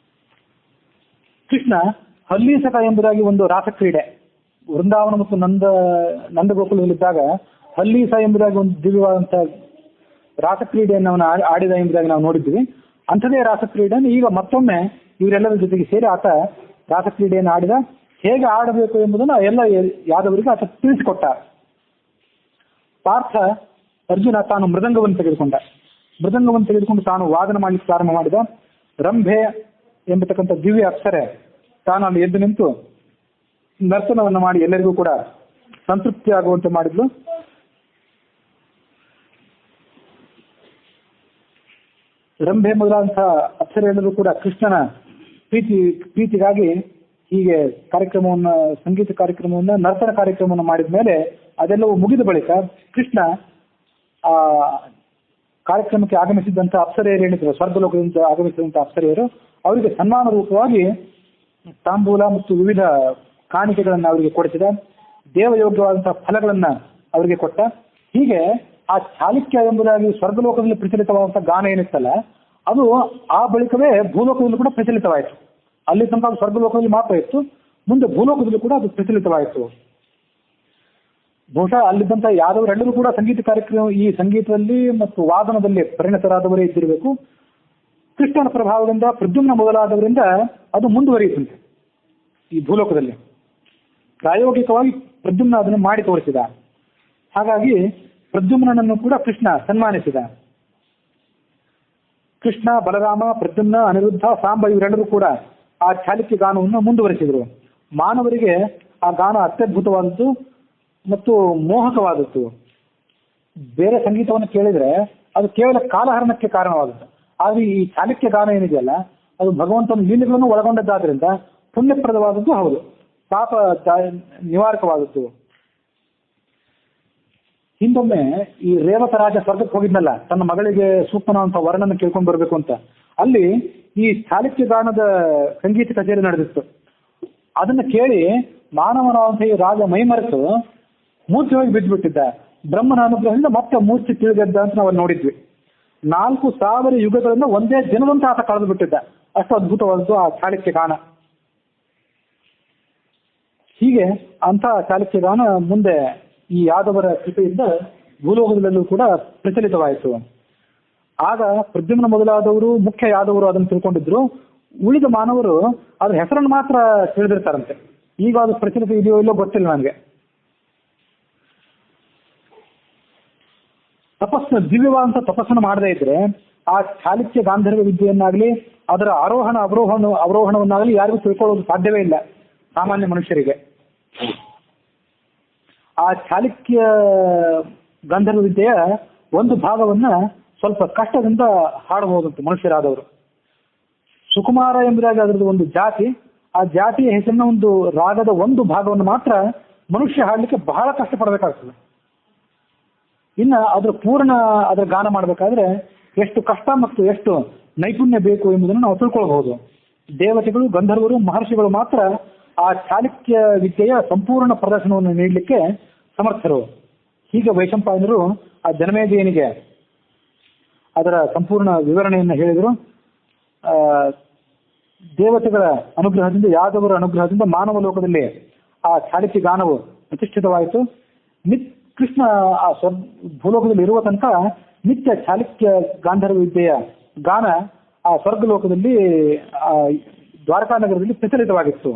ಕೃಷ್ಣ ಹಲ್ಲೀಸಕ ಎಂಬುದಾಗಿ ಒಂದು ರಾಸಕ್ರೀಡೆ ವೃಂದಾವನ ಮತ್ತು ನಂದಗೋಕುಲದಲ್ಲಿದ್ದಾಗ ಹಲ್ಲೀಸ ಎಂಬುದಾಗಿ ಒಂದು ದಿವ್ಯವಾದಂಥ ರಾಸಕ್ರೀಡೆಯನ್ನು ಅವನು ಆಡಿದ ಎಂಬುದಾಗಿ ನಾವು ನೋಡಿದ್ವಿ. ಅಂಥದೇ ರಾಸಕ್ರೀಡೆಯನ್ನು ಈಗ ಮತ್ತೊಮ್ಮೆ ಇವರೆಲ್ಲರ ಜೊತೆಗೆ ಸೇರಿ ಆತ ರಾಸಕ್ರೀಡೆಯನ್ನು ಆಡಿದ. ಹೇಗೆ ಆಡಬೇಕು ಎಂಬುದನ್ನು ಎಲ್ಲ ಯಾದವರಿಗೆ ಆತ ತಿಳಿಸಿಕೊಟ್ಟ. ಪಾರ್ಥ ಅರ್ಜುನ ತಾನು ಮೃದಂಗವನ್ನು ತೆಗೆದುಕೊಂಡು ತಾನು ವಾದನ ಮಾಡಲಿಕ್ಕೆ ಪ್ರಾರಂಭ ಮಾಡಿದ. ರಂಭೆ ಎಂಬತಕ್ಕಂಥ ದಿವ್ಯ ಅಪ್ಸರೆ ತಾನು ಅಲ್ಲಿ ಎದ್ದು ನಿಂತು ನರ್ತನವನ್ನು ಮಾಡಿ ಎಲ್ಲರಿಗೂ ಕೂಡ ಸಂತೃಪ್ತಿ ಆಗುವಂತೆ ಮಾಡಿದ್ಲು. ರಂಭೆ ಮೊದಲಾದಂತಹ ಅಪ್ಸರೆಯಲ್ಲರೂ ಕೂಡ ಕೃಷ್ಣನ ಪ್ರೀತಿಗಾಗಿ ಹೀಗೆ ಕಾರ್ಯಕ್ರಮವನ್ನು, ಸಂಗೀತ ಕಾರ್ಯಕ್ರಮವನ್ನು, ನರ್ತನ ಕಾರ್ಯಕ್ರಮವನ್ನು ಮಾಡಿದ ಮೇಲೆ ಅದೆಲ್ಲವೂ ಮುಗಿದ ಬಳಿಕ ಕೃಷ್ಣ ಆ ಕಾರ್ಯಕ್ರಮಕ್ಕೆ ಆಗಮಿಸಿದಂಥ ಅಪ್ಸರೆಯರು ಏನಿದ್ರು, ಸ್ವರ್ಗಲೋಕದಿಂದ ಆಗಮಿಸಿದಂಥ ಅಪ್ಸರೆಯರು, ಅವರಿಗೆ ಸನ್ಮಾನ ರೂಪವಾಗಿ ತಾಂಬೂಲ ಮತ್ತು ವಿವಿಧ ಕಾಣಿಕೆಗಳನ್ನು ಅವರಿಗೆ ಕೊಡಿಸಿದ. ದೇವಯೋಗ್ಯವಾದಂತಹ ಫಲಗಳನ್ನು ಅವರಿಗೆ ಕೊಟ್ಟ. ಹೀಗೆ ಆ ಚಾಲುಕ್ಯ ಎಂಬುದಾಗಿ ಸ್ವರ್ಗಲೋಕದಲ್ಲಿ ಪ್ರಚಲಿತವಾದಂತಹ ಗಾನ ಏನಿತ್ತಲ್ಲ, ಅದು ಆ ಬಳಿಕವೇ ಭೂಲೋಕದಲ್ಲಿ ಕೂಡ ಪ್ರಚಲಿತವಾಯಿತು. ಅಲ್ಲಿ ತನಕ ಸ್ವರ್ಗಲೋಕದಲ್ಲಿ ಮಾತ್ರ ಇತ್ತು, ಮುಂದೆ ಭೂಲೋಕದಲ್ಲಿ ಕೂಡ ಅದು ಪ್ರಚಲಿತವಾಯಿತು. ಬಹುಶಃ ಅಲ್ಲಿದ್ದಂಥ ಯಾದವರೆಲ್ಲರೂ ಕೂಡ ಸಂಗೀತ ಕಾರ್ಯಕ್ರಮ, ಈ ಸಂಗೀತದಲ್ಲಿ ಮತ್ತು ವಾದನದಲ್ಲಿ ಪರಿಣತರಾದವರೇ ಇದ್ದಿರಬೇಕು. ಕೃಷ್ಣನ ಪ್ರಭಾವದಿಂದ ಪ್ರದ್ಯುಮ್ನ ಮೊದಲಾದವರಿಂದ ಅದು ಮುಂದುವರಿಯುತ್ತಂತೆ ಈ ಭೂಲೋಕದಲ್ಲಿ. ಪ್ರಾಯೋಗಿಕವಾಗಿ ಪ್ರದ್ಯುಮ್ನ ಅದನ್ನು ಮಾಡಿ ತೋರಿಸಿದ. ಹಾಗಾಗಿ ಪ್ರದ್ಯುಮ್ನನ್ನು ಕೂಡ ಕೃಷ್ಣ ಸನ್ಮಾನಿಸಿದ. ಕೃಷ್ಣ, ಬಲರಾಮ, ಪ್ರದ್ಯುಮ್ನ, ಅನಿರುದ್ಧ, ಸಾಂಬ ಇವರೆಲ್ಲರೂ ಕೂಡ ಆ ಚಾಲುಕ್ಯ ಗಾನವನ್ನು ಮುಂದುವರಿಸಿದರು. ಮಾನವರಿಗೆ ಆ ಗಾನ ಅತ್ಯದ್ಭುತವಾದದ್ದು ಮತ್ತು ಮೋಹಕವಾದದ್ದು. ಬೇರೆ ಸಂಗೀತವನ್ನು ಕೇಳಿದರೆ ಅದು ಕೇವಲ ಕಾಲಹರಣಕ್ಕೆ ಕಾರಣವಾಗುತ್ತೆ. ಆದರೆ ಈ ಚಾಲುಕ್ಯ ಗಾನ ಏನಿದೆಯಲ್ಲ, ಅದು ಭಗವಂತನ ಲೀಲೆಗಳನ್ನು ಒಳಗೊಂಡದ್ದಾದ್ರಿಂದ ಪುಣ್ಯಪ್ರದವಾದದ್ದು ಹೌದು, ಪಾಪ ನಿವಾರಕವಾದದ್ದು. ಹಿಂದೊಮ್ಮೆ ಈ ರೇವತ ರಾಜ ಸ್ವರ್ಗಕ್ಕೆ ಹೋಗಿದ್ನಲ್ಲ, ತನ್ನ ಮಗಳಿಗೆ ಸೂಕ್ತನ ಅಂತ ವರನನ್ನು ಕೇಳ್ಕೊಂಡು ಬರಬೇಕು ಅಂತ. ಅಲ್ಲಿ ಈ ಚಾಲುಕ್ಯ ಗಾನದ ಸಂಗೀತ ಕಚೇರಿ ನಡೆದಿತ್ತು. ಅದನ್ನು ಕೇಳಿ ಮಾನವನಾದಂಥ ಈ ರಾಜ ಮೈಮರೆತು ಮೂರ್ಛೆ ಹೋಗಿ ಬಿದ್ದುಬಿಟ್ಟಿದ್ದ. ಬ್ರಹ್ಮನ ಅನುಗ್ರಹದಿಂದ ಮತ್ತೆ ಮೂರ್ಛೆ ತಿಳಿದದ್ದ ಅಂತ ನಾವು ನೋಡಿದ್ವಿ. 4000 ಯುಗಗಳಿಂದ ಒಂದೇ ದಿನದಂತ ಆತ ಕಳೆದು ಬಿಟ್ಟಿದ್ದ. ಅಷ್ಟು ಅದ್ಭುತವಾದದ್ದು ಆ ಚಾಲುಕ್ಯ ಗಾನ. ಹೀಗೆ ಅಂಥ ಚಾಲುಕ್ಯ ಗಾನ ಮುಂದೆ ಈ ಯಾದವರ ಕೃಪೆಯಿಂದ ಭೂಲೋಕದಲ್ಲೂ ಕೂಡ ಪ್ರಚಲಿತವಾಯಿತು. ಆಗ ಪ್ರದ್ಯುಮ್ನ ಮೊದಲಾದವರು, ಮುಖ್ಯ ಯಾದವರು ಅದನ್ನು ತಿಳ್ಕೊಂಡಿದ್ರು. ಉಳಿದ ಮಾನವರು ಅದ್ರ ಹೆಸರನ್ನು ಮಾತ್ರ ತಿಳಿದಿರ್ತಾರಂತೆ. ಈಗ ಅದು ಪ್ರಚಲಿತ ಇದೆಯೋ ಇಲ್ಲೋ ಗೊತ್ತಿಲ್ಲ ನನಗೆ. ದಿವ್ಯವಾದಂಥ ತಪಸ್ಸನ್ನು ಮಾಡದೇ ಇದ್ರೆ ಆ ಚಾಲುಕ್ಯ ಗಾಂಧರ್ವ ವಿದ್ಯೆಯನ್ನಾಗಲಿ ಅದರ ಅವರೋಹಣವನ್ನಾಗಲಿ ಯಾರಿಗೂ ತಿಳ್ಕೊಳ್ಳೋದು ಸಾಧ್ಯವೇ ಇಲ್ಲ ಸಾಮಾನ್ಯ ಮನುಷ್ಯರಿಗೆ. ಆ ಚಾಲುಕ್ಯ ಗಾಂಧರ್ವ ವಿದ್ಯೆಯ ಒಂದು ಭಾಗವನ್ನ ಸ್ವಲ್ಪ ಕಷ್ಟದಿಂದ ಹಾಡಬಹುದಂತೆ ಮನುಷ್ಯರಾದವರು. ಸುಕುಮಾರ ಎಂಬುದಾಗಿ ಅದರದ್ದು ಒಂದು ಜಾತಿ, ಆ ಜಾತಿಯ ಹೆಸರಿನ ಒಂದು ರಾಗದ ಒಂದು ಭಾಗವನ್ನು ಮಾತ್ರ ಮನುಷ್ಯ ಹಾಡಲಿಕ್ಕೆ ಬಹಳ ಕಷ್ಟಪಡಬೇಕಾಗ್ತದೆ. ಇನ್ನು ಅದರ ಗಾನ ಮಾಡಬೇಕಾದ್ರೆ ಎಷ್ಟು ಕಷ್ಟ ಮತ್ತು ಎಷ್ಟು ನೈಪುಣ್ಯ ಬೇಕು ಎಂಬುದನ್ನು ನಾವು ತಿಳ್ಕೊಳ್ಬಹುದು. ದೇವತೆಗಳು, ಗಂಧರ್ವರು, ಮಹರ್ಷಿಗಳು ಮಾತ್ರ ಆ ಚಾಲುಕ್ಯ ವಿದ್ಯೆಯ ಸಂಪೂರ್ಣ ಪ್ರದರ್ಶನವನ್ನು ನೀಡಲಿಕ್ಕೆ ಸಮರ್ಥರು. ಹೀಗೆ ವೈಶಂಪಾಯನರು ಆ ಜನಮೇಜಯನಿಗೆ ಅದರ ಸಂಪೂರ್ಣ ವಿವರಣೆಯನ್ನು ಹೇಳಿದರು. ದೇವತೆಗಳ ಅನುಗ್ರಹದಿಂದ, ಯಾದವರ ಅನುಗ್ರಹದಿಂದ ಮಾನವ ಲೋಕದಲ್ಲಿ ಆ ಚಾಲುಕ್ಯ ಗಾನವು ಪ್ರತಿಷ್ಠಿತವಾಯಿತು. ಕೃಷ್ಣ ಆ ಭೂಲೋಕದಲ್ಲಿ ಇರುವ ತನಕ ನಿತ್ಯ ಚಾಲುಕ್ಯ ಗಾಂಧರ್ವ ವಿದ್ಯೆಯ ಗಾನ ಆ ಸ್ವರ್ಗಲೋಕದಲ್ಲಿ, ಆ ದ್ವಾರಕಾ ನಗರದಲ್ಲಿ ಪ್ರಚಲಿತವಾಗಿತ್ತು.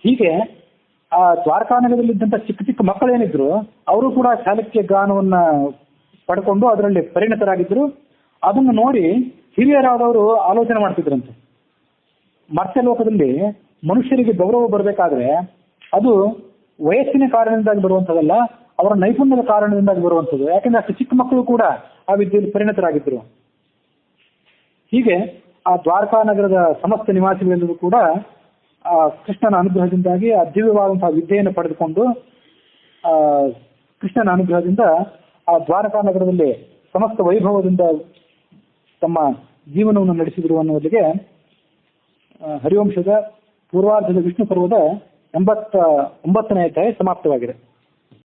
ಹೀಗೆ ಆ ದ್ವಾರಕಾ ನಗರದಲ್ಲಿದ್ದಂಥ ಚಿಕ್ಕ ಚಿಕ್ಕ ಮಕ್ಕಳೇನಿದ್ರು ಅವರು ಕೂಡ ಚಾಲುಕ್ಯ ಗಾನವನ್ನ ಪಡ್ಕೊಂಡು ಅದರಲ್ಲಿ ಪರಿಣತರಾಗಿದ್ದರು. ಅದನ್ನು ನೋಡಿ ಹಿರಿಯರಾದವರು ಆಲೋಚನೆ ಮಾಡ್ತಿದ್ರಂತೆ. ಮರ್ತ್ಯ ಲೋಕದಲ್ಲಿ ಮನುಷ್ಯರಿಗೆ ಗೌರವ ಬರಬೇಕಾದ್ರೆ ಅದು ವಯಸ್ಸಿನ ಕಾರಣದಿಂದಾಗಿ ಬರುವಂಥದ್ದಲ್ಲ, ಅವರ ನೈಪುಣ್ಯದ ಕಾರಣದಿಂದಾಗಿ ಬರುವಂಥದ್ದು. ಯಾಕೆಂದ್ರೆ ಅಷ್ಟು ಚಿಕ್ಕ ಮಕ್ಕಳು ಕೂಡ ಆ ವಿದ್ಯೆಯಲ್ಲಿ ಪರಿಣತರಾಗಿದ್ದರು. ಹೀಗೆ ಆ ದ್ವಾರಕಾ ನಗರದ ಸಮಸ್ತ ನಿವಾಸಿಗಳೆಲ್ಲರೂ ಕೂಡ ಆ ಕೃಷ್ಣನ ಅನುಗ್ರಹದಿಂದಾಗಿ ಆ ದಿವ್ಯವಾದಂತಹ ವಿದ್ಯೆಯನ್ನು ಪಡೆದುಕೊಂಡು ಕೃಷ್ಣನ ಅನುಗ್ರಹದಿಂದ ಆ ದ್ವಾರಕಾ ನಗರದಲ್ಲಿ ಸಮಸ್ತ ವೈಭವದಿಂದ ತಮ್ಮ ಜೀವನವನ್ನು ನಡೆಸಿದರು ಅನ್ನೋದಕ್ಕೆ ಹರಿವಂಶದ ಪೂರ್ವಾರ್ಧದ ವಿಷ್ಣು ಪರ್ವದ 89ನೇ ಅಧ್ಯಾಯ ಸಮಾಪ್ತವಾಗಿದೆ.